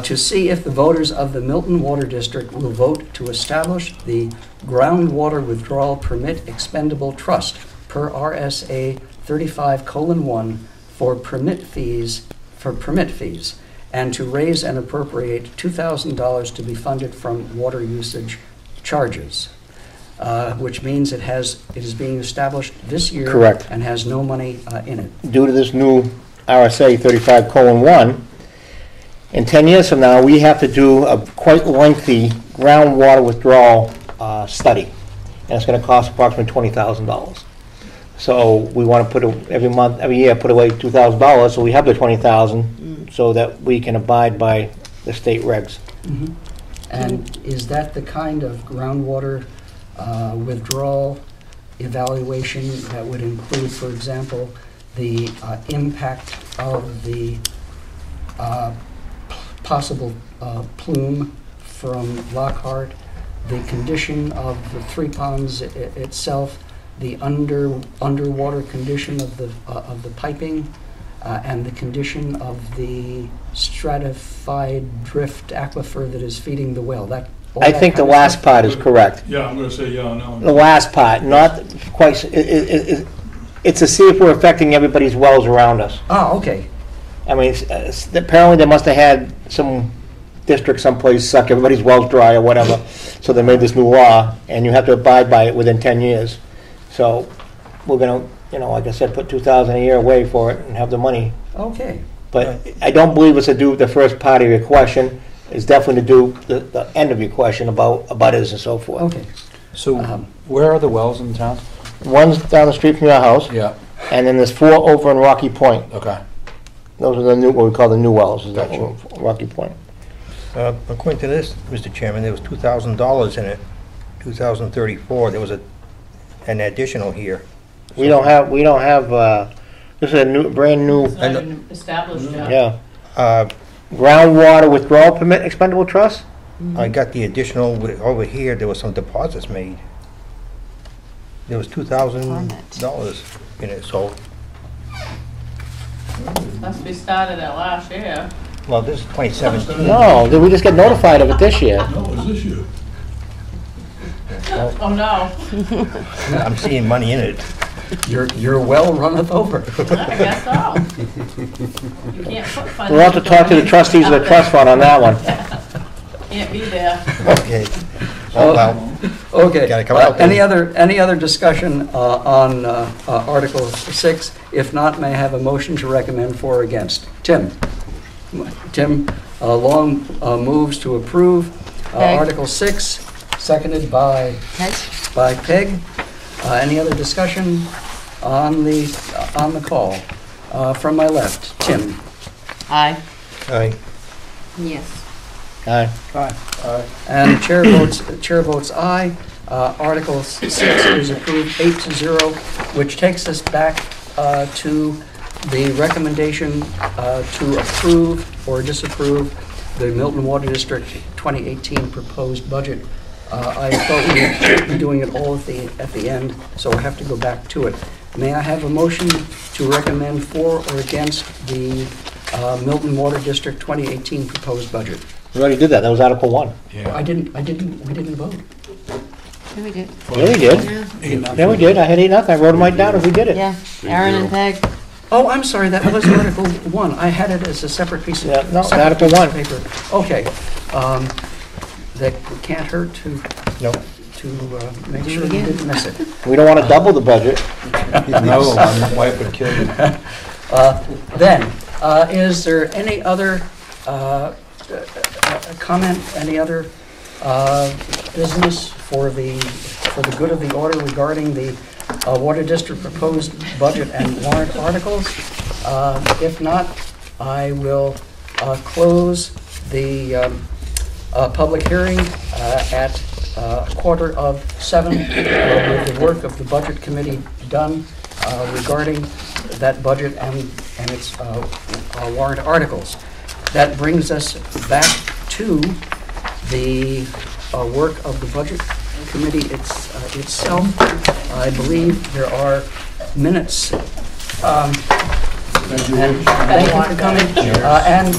to see if the voters of the Milton Water District will vote to establish the Groundwater Withdrawal Permit Expendable Trust per RSA 35:1 for permit fees, and to raise and appropriate $2,000 to be funded from water usage charges, which means it is being established this year. Correct. And has no money in it. Due to this new RSA 35:1, in 10 years from now, we have to do a quite lengthy groundwater withdrawal study, and it's going to cost approximately $20,000. So we want to put, every year, put away $2,000, so we have the $20,000, so that we can abide by the state regs. Mm-hmm. And is that the kind of groundwater withdrawal evaluation that would include, for example, the impact of the possible plume from Lockhart, the condition of the three ponds itself, the underwater condition of the piping, and the condition of the stratified drift aquifer that is feeding the well, that I think the last part is correct. Yeah, I'm gonna say yeah on that one. The last part, not quite, it's to see if we're affecting everybody's wells around us. Oh, okay. I mean, apparently they must have had some district someplace suck everybody's wells dry or whatever, so they made this new law, and you have to abide by it within 10 years. So we're gonna, like I said, put $2,000 a year away for it and have the money. Okay. But I don't believe it's to do the first part of your question. It's definitely to do the end of your question about abutters and so forth. Okay. So where are the wells in town? One's down the street from your house, Yeah, and then there's 4 over in Rocky Point. okay. Those are the new, what we call the new wells, is that Gotcha. Rocky Point. According to this, Mr. Chairman, there was $2,000 in it, 2034, there was an additional here. We don't have, this is a new, brand new, It's not even established yet. yeah. Groundwater withdrawal permit expendable trust? I got the additional, over here, there was some deposits made. There was $2,000 in it, so, Must be started at last year. well, this is 2017. No, did we just get notified of it this year? No, it's this year. Oh, no. I'm seeing money in it. Your well runneth over. I guess so. You can't put funds. We'll have to talk to the trustees of the trust fund on that one. Can't be there. Okay. Oh, well, Okay. Gotta come out then. Any other discussion on Article 6? If not, may I have a motion to recommend for or against? Tim Long moves to approve Peg. Article 6, seconded by Okay. Peg. Any other discussion on the call? From my left, Tim. Aye. aye. Yes. Aye. And chair votes aye. Article 6 is approved 8-0, which takes us back to the recommendation to approve or disapprove the Milton Water District 2018 proposed budget. I thought we would be doing it all at the end, so I have to go back to it. May I have a motion to recommend for or against the Milton Water District 2018 proposed budget? We already did that, that was Article 1. We didn't vote. Yeah, we did. Yeah, we did. Yeah, we did, I had 8-0, I wrote them right down if we did it. Yeah, Aaron and Peg. Oh, I'm sorry, that was Article 1. I had it as a separate piece of. Yeah, no, separate Article piece of 1. paper. Okay. That can't hurt to make Do it sure you again. didn't miss it. We don't want to double the budget. No, my wife would kill you. Then, is there any other comment, any other business for the good of the order regarding the Water District proposed budget and warrant articles? If not, I will close the public hearing at 6:45 with the work of the Budget Committee done regarding that budget and its warrant articles. That brings us back to the work of the Budget Committee itself. I believe there are minutes. And thank you for coming. And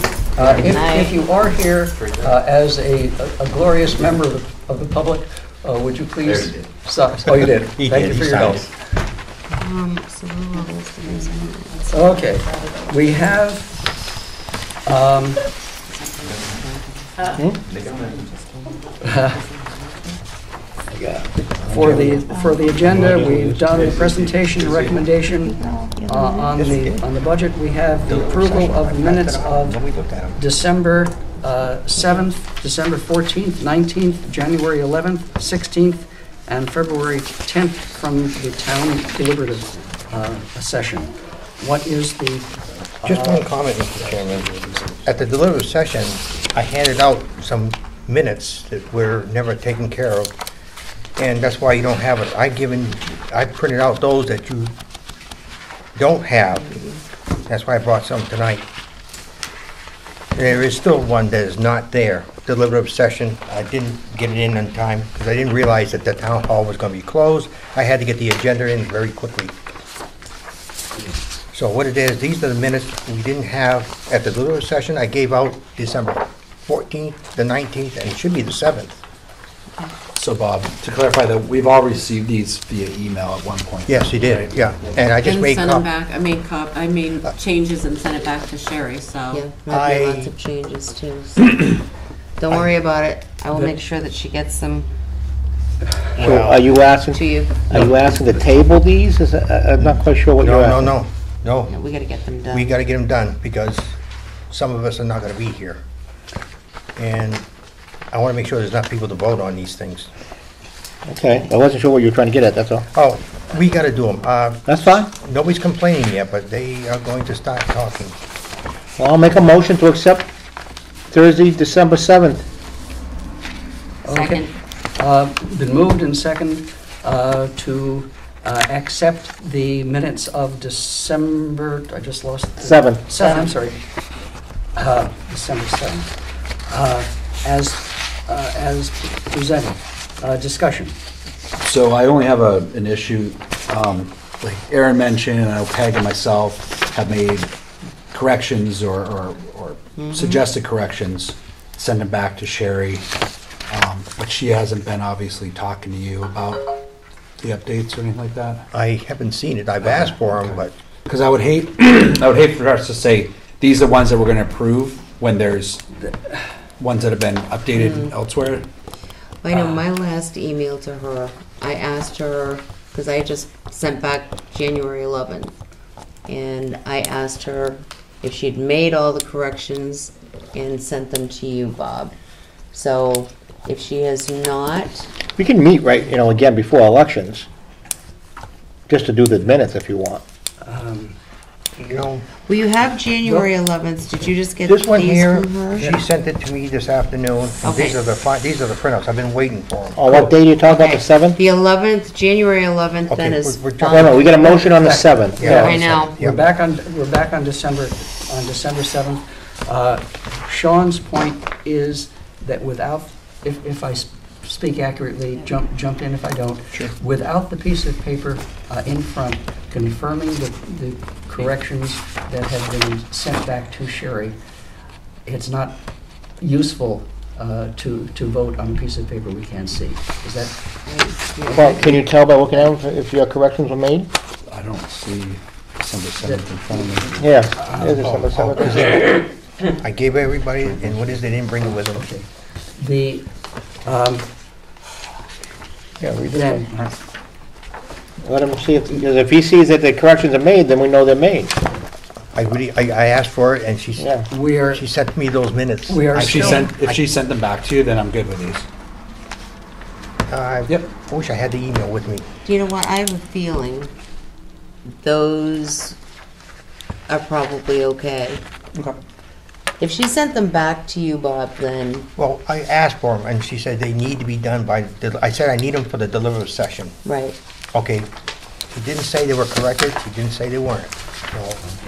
if you are here as a glorious member of the public, would you please? Oh, you did. He Thank did, you for he your help. signed So who are those things? Okay, we have, for the agenda, we've done the presentation and recommendation on the budget. We have the approval of the minutes of We looked at them. December 7th, December 14th, 19th, January 11th, 16th, and February 10th from the town deliberative session. What is the... Just one comment, Mr. Chairman. At the deliberative session, I handed out some minutes that were never taken care of, and that's why you don't have it. I printed out those that you don't have. That's why I brought some tonight. There is still one that is not there, deliberative session. I didn't get it in on time because I didn't realize that the town hall was going to be closed. I had to get the agenda in very quickly. So what it is, these are the minutes we didn't have at the deliberative session. I gave out December 14th, the 19th, and it should be the 7th. So Bob, to clarify that, we've all received these via email at one point. Yes, he did, right? yeah. And I just And made send them copies. back, I made changes and sent it back to Sherry, so. Yeah, might be I- lots of changes too. So. Don't worry about it. I will make sure that she gets them So are you to asking, you. to table these? I'm not quite sure what you're No, asking. no. Yeah, we gotta get them done. We gotta get them done, because some of us are not gonna be here. And I wanna make sure there's enough people to vote on these things. Okay, I wasn't sure what you were trying to get at, that's all. Oh, we gotta do them. That's fine. Nobody's complaining yet, but they are going to start talking. Well, I'll make a motion to accept Thursday, December 7th. Second. Been moved and second to accept the minutes of December, I just lost. 7th. 7, I'm sorry. December 7th. As presented. Discussion. So I only have an issue, like Aaron mentioned, and I know Peg and myself have made corrections or suggested corrections, send them back to Sherry, but she hasn't been obviously talking to you about the updates or anything like that. I haven't seen it. I've asked for them, but Because I would hate, I would hate for us to say, these are ones that we're gonna approve when there's ones that have been updated elsewhere. I know my last email to her, I asked her, because I just sent back January 11th, and I asked her if she'd made all the corrections and sent them to you, Bob. So if she has not, We can meet right, again, before elections, just to do the minutes if you want. you know, well, you have January 11th. Did you just get this one these here, from her? she sent it to me this afternoon. And Okay. these are the printouts. I've been waiting for them. Oh, what day do you talk about, the Okay. 7th? The 11th, January 11th, then Okay, is we're No, jumping- no, we got a motion on the 7th. Yeah. I know. Yeah. We're back on December 7th. Sean's point is that without, if I speak accurately, jump in if I don't. Sure. Without the piece of paper in front confirming the corrections that have been sent back to Sherry, it's not useful to vote on a piece of paper we can't see. Is that? Well, can you tell by looking at them if your corrections were made? I don't see December 7th in front of me. Yeah. It is December 7th. I gave everybody, and what is, they didn't bring it with them. Okay. The, Yeah, read it. then, Let him see, because if he sees that the corrections are made, then we know they're made. I asked for it, and Yeah. we are, she sent me those minutes. We are I If she still- sent them back to you, then I'm good with these. Yep. I wish I had the email with me. Do you know what? I have a feeling those are probably okay. Okay. If she sent them back to you, Bob, then, Well, I asked for them, and she said they need to be done by, I said I need them for the deliberative session. right. Okay, she didn't say they were corrected, she didn't say they weren't. So,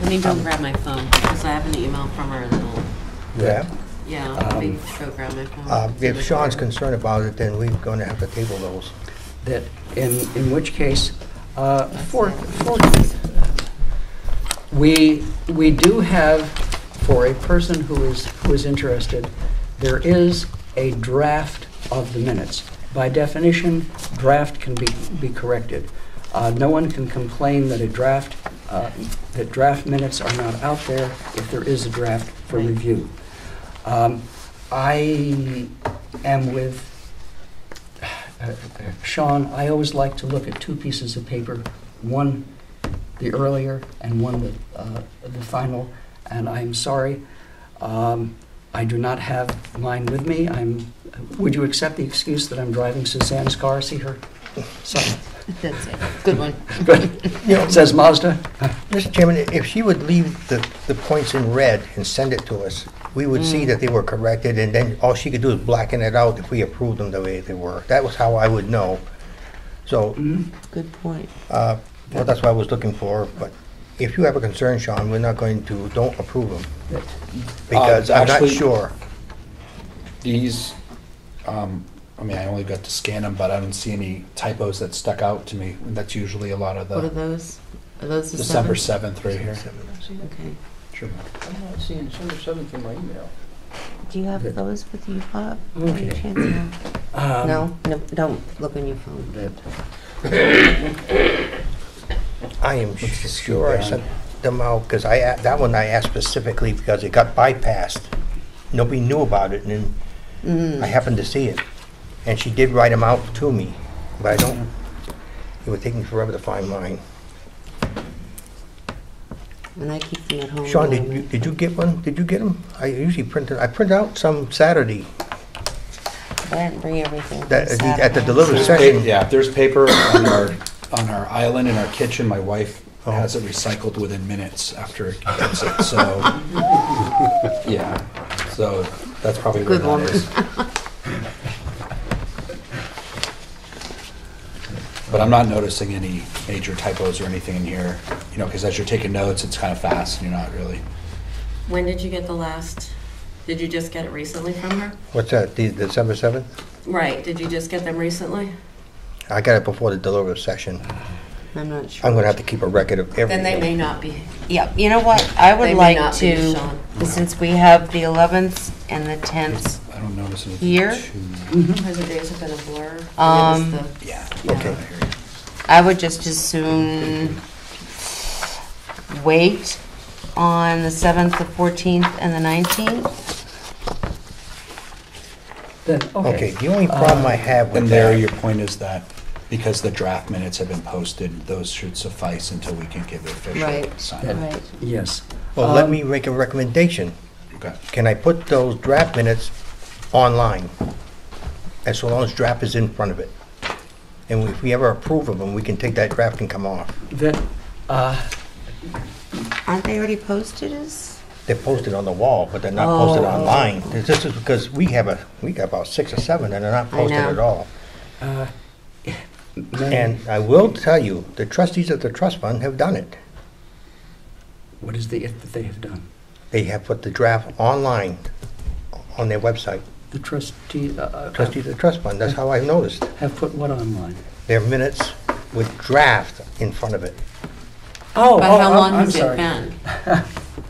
Let me go grab my phone, because I have an email from her that'll, yeah. yeah, let me go grab my phone. If Sean's concerned about it, then we're gonna have to table those. that, in which case, we do have, for a person who is interested, there is a draft of the minutes. By definition, draft can be corrected. No one can complain that that draft minutes are not out there if there is a draft for review. I am with Sean. I always like to look at two pieces of paper, one the earlier and one the final, and I'm sorry, I do not have mine with me. Would you accept the excuse that I'm driving Suzanne's car? See her? Son. That's it. Good one. Good. It says Mazda. Mr. Chairman, if she would leave the points in red and send it to us, we would see that they were corrected, and then all she could do is blacken it out if we approved them the way they were. That was how I would know. So, Good point. well, that's what I was looking for, but if you have a concern, Sean, we're not going to, don't approve them. Because I'm not Actually- sure. These, I only got to scan them, but I don't see any typos that stuck out to me. That's usually a lot of What are the those? Are those the December 7th? 7th right here. Okay. Sure. I'm not seeing December 7th in my email. Do you have those with you, Bob? Okay. Any chance? No. No, don't look on your phone. I am sure I sent them out, because that one I asked specifically because it got bypassed. Nobody knew about it, and then I happened to see it. And she did write them out to me, but I don't, it would take me forever to find mine. And I keep them at home. Sean, did you get one? Did you get them? I print out some Saturday. I didn't bring everything. At the Saturday. delivery There's session. yeah, there's paper on our island in our kitchen. My wife has it recycled within minutes after it gets it. So yeah, so that's probably where Good that woman. is. But I'm not noticing any major typos or anything in here, you know, because as you're taking notes, it's kind of fast and you're not really. When did you get the last, did you just get it recently from her? What's that, the December 7th? Right, did you just get them recently? I got it before the delivery session. I'm not sure. I'm gonna have to keep a record of everything. Then they may not be. Yeah, you know what? I They would may like not be, to, Sean. since we have the 11th and the 10th, I don't notice anything. Here? Because the days have been a blur. Um, It is the- Yeah. Okay. I would just as soon wait on the 7th, the 14th, and the 19th. Then, Okay, the only problem I have with And there, that, your point is that because the draft minutes have been posted, those should suffice until we can give the official Right. sign. Right. Yes. well, let me make a recommendation. Okay. Can I put those draft minutes online? As long as draft is in front of it. And if we ever approve of them, we can take that draft and come off. Then, Aren't they already posted as? They're posted on the wall, but they're not posted online. This is because we got about 6 or 7 and they're not I posted know. at all. may- And I will tell you, the trustees of the trust fund have done it. what is the if that they have done? They have put the draft online on their website. The trustee, Trustees of the trust fund, that's how I've noticed. have put what online? Their minutes with draft in front of it. Oh, But how long I'm has it sorry. been? Yes.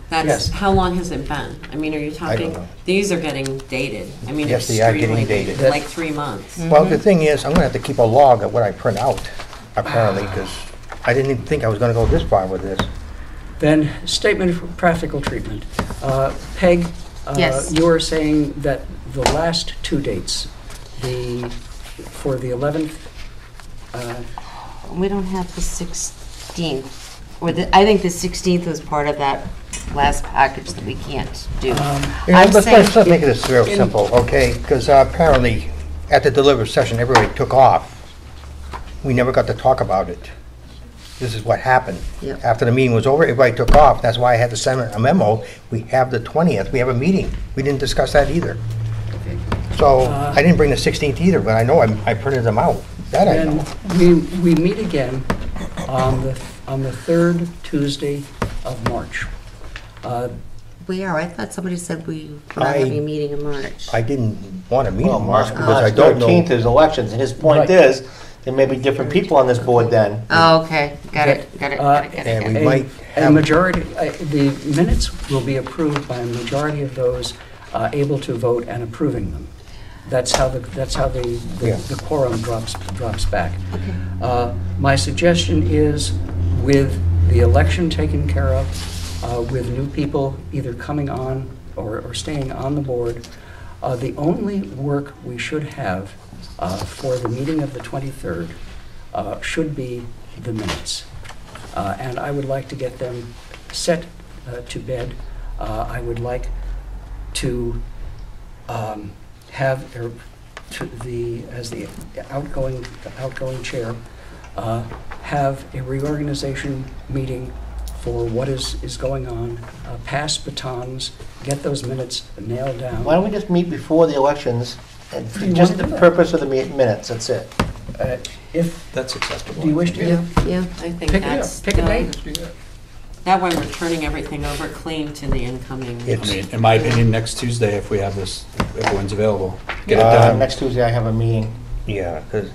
That's, how long has it been? I mean, are you talking, know. these are getting dated. I mean, Yes, they are getting extremely dated. like 3 months. Well, the thing is, I'm gonna have to keep a log of what I print out, apparently, because I didn't even think I was gonna go this far with this. Then, statement of practical treatment. Peg, Yes. you were saying that the last 2 dates, for the 11th, We don't have the 16th. I think the 16th was part of that last package that we can't do. Yeah, I'm let's saying- make this real simple, okay? Because apparently, at the deliberative session, everybody took off. We never got to talk about it. This is what happened. Yep. After the meeting was over, everybody took off. That's why I had to send a memo. We have the 20th, we have a meeting. We didn't discuss that either. So, I didn't bring the 16th either, but I know I printed them out. That I know. and we meet again on the 3rd Tuesday of March. We are. I thought somebody said we were not having a meeting in March. I didn't want to meet Well, in March March because I don't know. 13th is elections, and his point Right. is, there may be different people on this board then. Oh, okay. Got it. And we might A have, majority, the minutes will be approved by a majority of those able to vote and approving them. That's how Yeah. the quorum drops back. My suggestion is, with the election taken care of, with new people either coming on or staying on the board, the only work we should have for the meeting of the 23rd should be the minutes. And I would like to get them set to bed. I would like to have, as the outgoing chair, have a reorganization meeting for what is going on, pass batons, get those minutes nailed down. Why don't we just meet before the elections, and Do you just wanna the do that? purpose of the minutes, that's it. If, That's acceptable. do you wish to Yeah, yeah. I think pick that's. a date? That way we're turning everything over clean to the incoming. I mean, in my opinion, next Tuesday, if we have this, if everyone's available, get it Uh, done. Next Tuesday, I have a meeting. yeah, because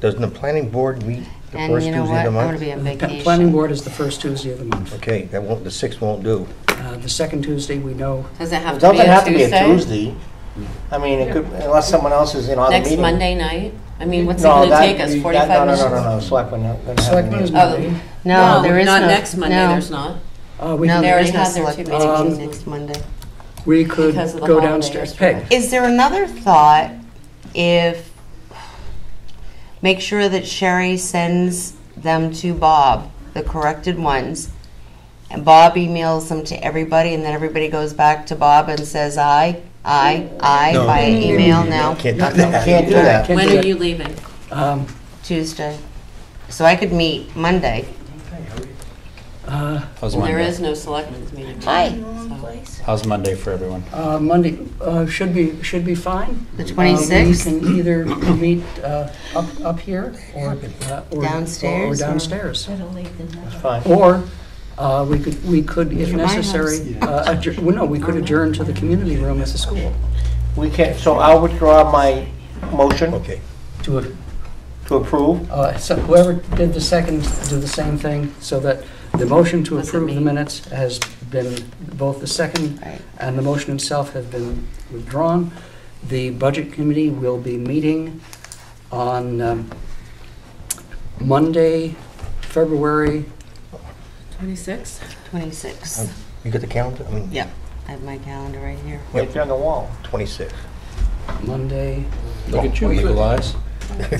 doesn't the planning board meet the And first you know Tuesday what? of I'm the going month? to be on vacation. Planning board is the first Tuesday of the month. Okay, the 6th won't do. The second Tuesday, we know, Does it have to Doesn't be a have to be a Tuesday? Tuesday. I mean, it could, unless someone else is in on the Next meeting. Monday night? I mean, what's it No, gonna that- take us, that- 45 minutes? No, Selectmen are gonna have a Selectmen is meeting. Monday. No, there is no. Not next Monday, no. there's not. We No, can- there already is no had their select two meeting meetings. next Monday. We could Because of the go holiday downstairs. yesterday. Peg, Is there another thought if, make sure that Sherry sends them to Bob, the corrected ones, and Bob emails them to everybody, and then everybody goes back to Bob and says aye, No. by email now, Can't do that. Can't do that. Can't When do are that. you leaving? Tuesday. So I could meet Monday. How's There Monday? is no selectmen's meeting. Hi. So- How's Monday for everyone? Monday should be fine. The 26th? We can either meet up here or Downstairs, Or or- downstairs. It's fine. Or we could, if At my necessary, we could adjourn to the community room at the school We can't, so I'll withdraw my motion Okay. to, to approve. so whoever did the second, do the same thing, so that the motion to What's it approve the mean? minutes has been, both the second Right. and the motion itself has been withdrawn. The Budget Committee will be meeting on Monday, February 26? 26th. You got the calendar? I mean, Yeah, I have my calendar right here. Right there on the wall. 26. Monday, Look at you, Eagle Eyes. that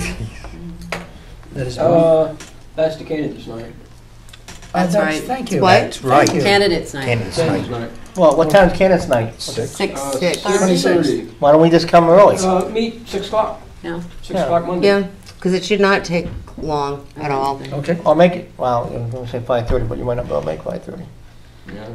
is, That's the candidates night. That's right. Thank you. What? That's right. Thank you. Candidates night. Candidates Candidates night. night. Well, what time's candidates night? 6. 6:30? Why don't we just come early? Meet 6 o'clock, No. 6 o'clock Monday. Yeah, because it should not take long at all. Okay. Or make it, well, I was gonna say 5:30, but you might not be able to make 5:30. Yeah,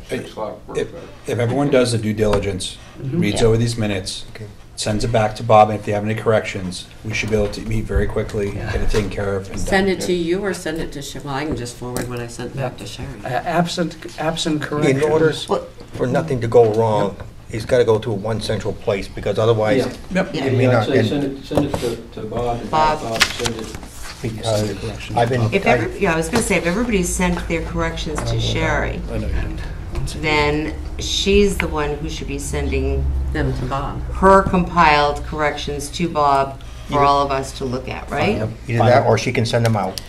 6 o'clock works If, better. if everyone does the due diligence, reads Yeah. over these minutes, Okay. sends it back to Bob, and if they have any corrections, we should be able to meet very quickly, get it taken care of. And Send done. it to you or send it to Sherry? Well, I can just forward what I sent back to Sherry. Absent In order corrections. for nothing to go wrong, he's got to go to one central place, because otherwise, Yeah. Yep. Yeah. it may Yeah, not, I'd say and- send it to Bob, and Bob. Bob send it. because I've been, If yeah, I was gonna say, if everybody's sent their corrections to Sherry, I know you didn't. then she's the one who should be sending Them to Bob. her compiled corrections to Bob for all of us to look at, right? either that, or she can send them out.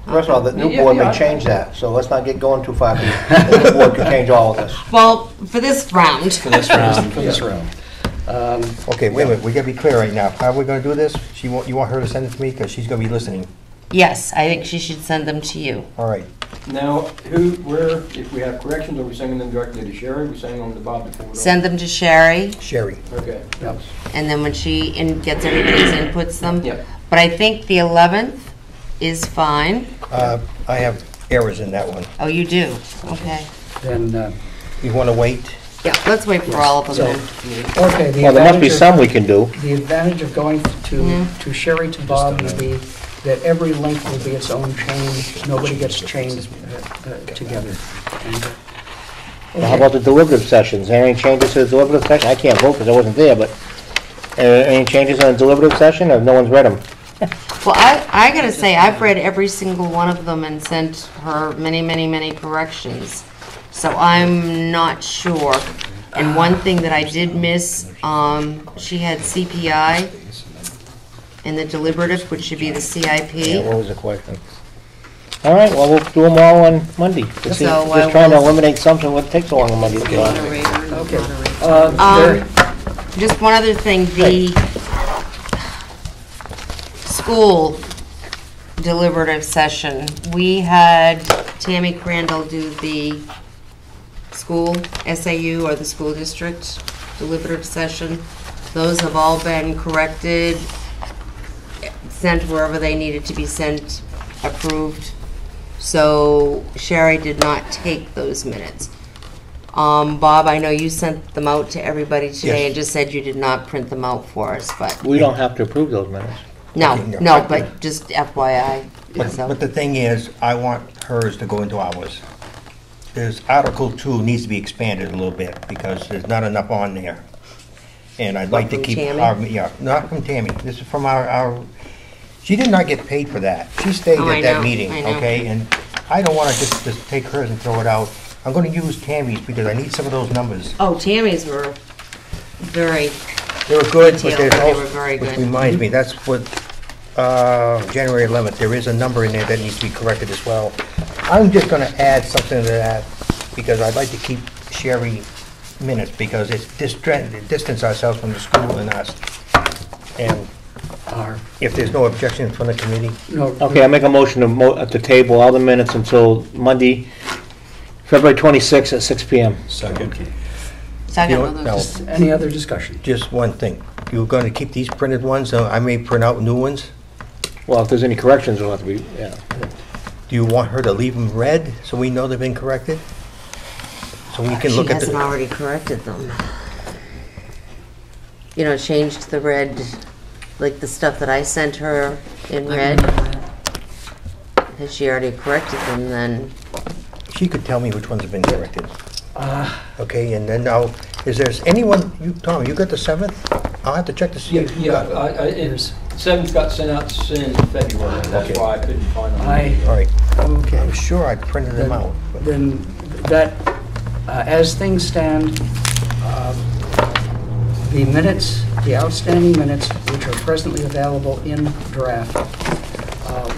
First of all, the new Yeah, board yeah. may change that, so let's not get going too far. 'Cause the new board could change all of this. Well, for this round, For this round. For this round. Okay, wait a minute, we got to be clear right now. How are we going to do this? You want her to send it to me, because she's going to be listening. yes, I think she should send them to you. All right. Now, if we have corrections, are we sending them directly to Sherry, are we sending them to Bob to forward on? Send them to Sherry, Sherry. Okay. Yep. and then when she gets everybody's inputs them. Yep. But I think the 11th is fine. I have errors in that one. Oh, you do? Okay. Then, You want to wait? Yeah, let's wait for all of so, them okay. the Well, there must be advantage of- some we can do. The advantage of going to Sherry to Bob would be that every link will be its own chain. Nobody gets chained together. And, Now, how about the deliberative sessions? Any changes to the deliberative session? I can't vote because I wasn't there, but any changes on the deliberative session, or no one's read them? then. Well, I gotta say, I've read every single one of them and sent her many, many, many corrections. So I'm not sure. And one thing that I did miss, she had CPI in the deliberative, which should be the Yeah, CIP. what was the question? All right, well, we'll do them all on Monday. Just So, trying to we'll- eliminate something, what takes so long on Monday. Moderator and Okay. moderator. Just one other thing, the school deliberative session, we had Tammy Crandall do the school, SAU, or the school district deliberative session. Those have all been corrected, sent wherever they needed to be sent, approved. So Sherry did not take those minutes. Bob, I know you sent them out to everybody today Yes. and just said you did not print them out for us, but, We don't have to approve those minutes. no, Okay, no, but just FYI. So- But the thing is, I want hers to go into ours. There's Article 2 needs to be expanded a little bit, because there's not enough on there. And I'd like to From keep Tammy? our, yeah, not from Tammy, this is from our, she did not get paid for that. She stayed Oh, I at that know, meeting, I know. okay? And I don't want to just take hers and throw it out. I'm going to use Tammy's, because I need some of those numbers. Oh, Tammy's were very, They were good, but Detailed, there's they also, were very which good. reminds me, that's what, January 11th, there is a number in there that needs to be corrected as well. I'm just gonna add something to that, because I'd like to keep Sherry minutes, because it's distance ourselves from the school and us. And if there's no objection from the committee, No, Okay, I make a motion to table all the minutes until Monday, February 26th at 6 PM. Second. second, no, Any other discussion? just one thing. You're gonna keep these printed ones, so I may print out new ones? Well, if there's any corrections, it'll have to be, yeah. Do you want her to leave them red, so we know they've been corrected? So we can she look at hasn't the... already corrected them. You know, changed the red, like the stuff that I sent her in red. Has she already corrected them then? She could tell me which ones have been corrected. Okay, and then now, is there anyone, Tom, you got the 7th? I'll have to check to see Yeah, if you got it. it's, 7th got sent out in February, that's Okay. why I couldn't find them. All right, Okay. I'm sure I printed them out. but- Then that, as things stand, the minutes, the outstanding minutes, which are presently available in draft,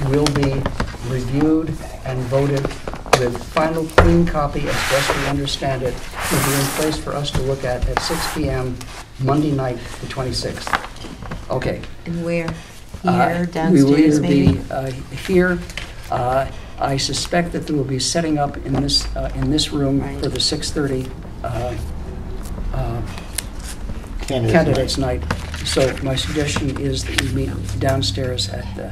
will be reviewed and voted with final clean copy, as best we understand it, will be in place for us to look at 6 PM, Monday night, the 26th. Okay. And where? We Here, will downstairs either be maybe? here. I suspect that there will be setting up in this room Right. for the 6:30 Candidates. candidates night. So my suggestion is that we meet downstairs at the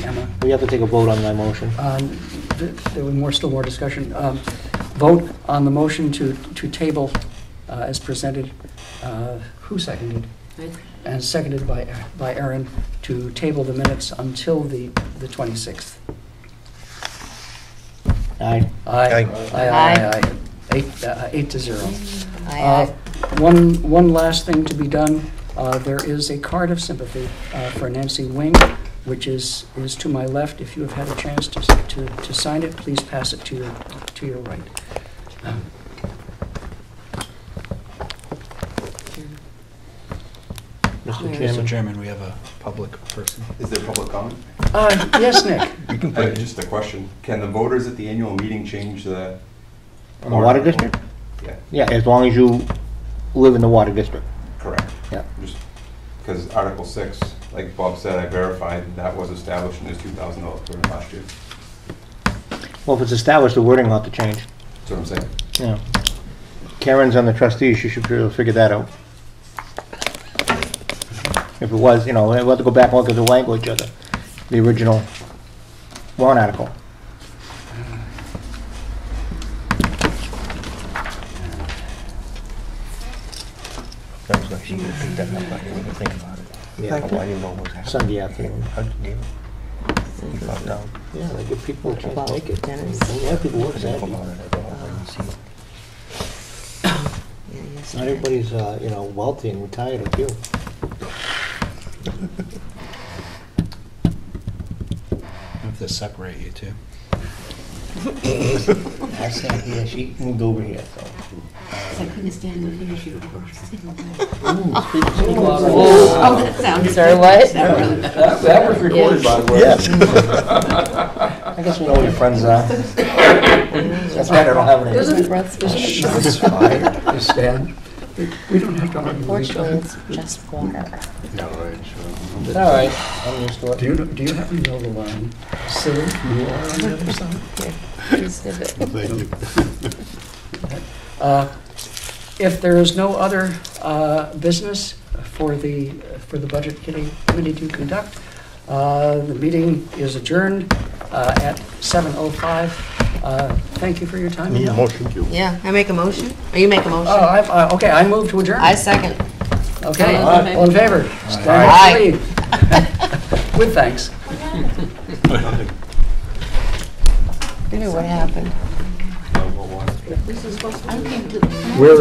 Emma. We have to take a vote on my motion. There was still more discussion. Vote on the motion to table as presented. Who seconded? And seconded by Aaron, to table the minutes until the 26th. Aye. Aye. Aye. 8-0. Aye. One last thing to be done. There is a card of sympathy for Nancy Wing, which is to my left. If you have had a chance to sign it, please pass it to your right. Mr. Mr. Chairman, we have a public person. Is there public comment? Yes, Nick. You can put it, Just a question. Can the voters at the annual meeting change the... On the water district? Yeah, Yeah, as long as you live in the water district. correct. Yeah. Just because Article 6, like Bob said, I verified that was established in his $2,000 program last year. Well, if it's established, the wording will have to change. That's what I'm saying. Yeah. Karen's on the trustees, she should be able to figure that out. If it was, we'll have to go back and look at the language of the original warrant article. I was like, she could pick that up, I didn't even think about it. Yeah. I didn't know what was happening. Sunday afternoon. How did you found out? Yeah, they give people a chance to make it. Dennis. A lot of people work About Saturday. it, I don't know, I didn't see it. Yeah, yes, Not everybody's, wealthy and retired like you. I have to separate you two. I stand here, she moved over here, so. I couldn't stand the finish you Oh, that sounds. Sorry, what? That was recorded, by the way. Yes. I guess we know where your friends are. That's right, I don't have any. Is Stan? We don't have to argue with each Unfortunately, other. it's just water. All right. I'm used to it. Do you happen to know the line? Sue, you are on the other side. Please do it. If there is no other business for the Budget Committee to conduct, the meeting is adjourned at 7:05. Thank you for your time. Need a motion? Yeah, I make a motion? Or you make a motion? Okay, I move to adjourn. I second. Okay, Aye. all in favor? Stand Aye. free. With thanks. You know what happened? What was it? We're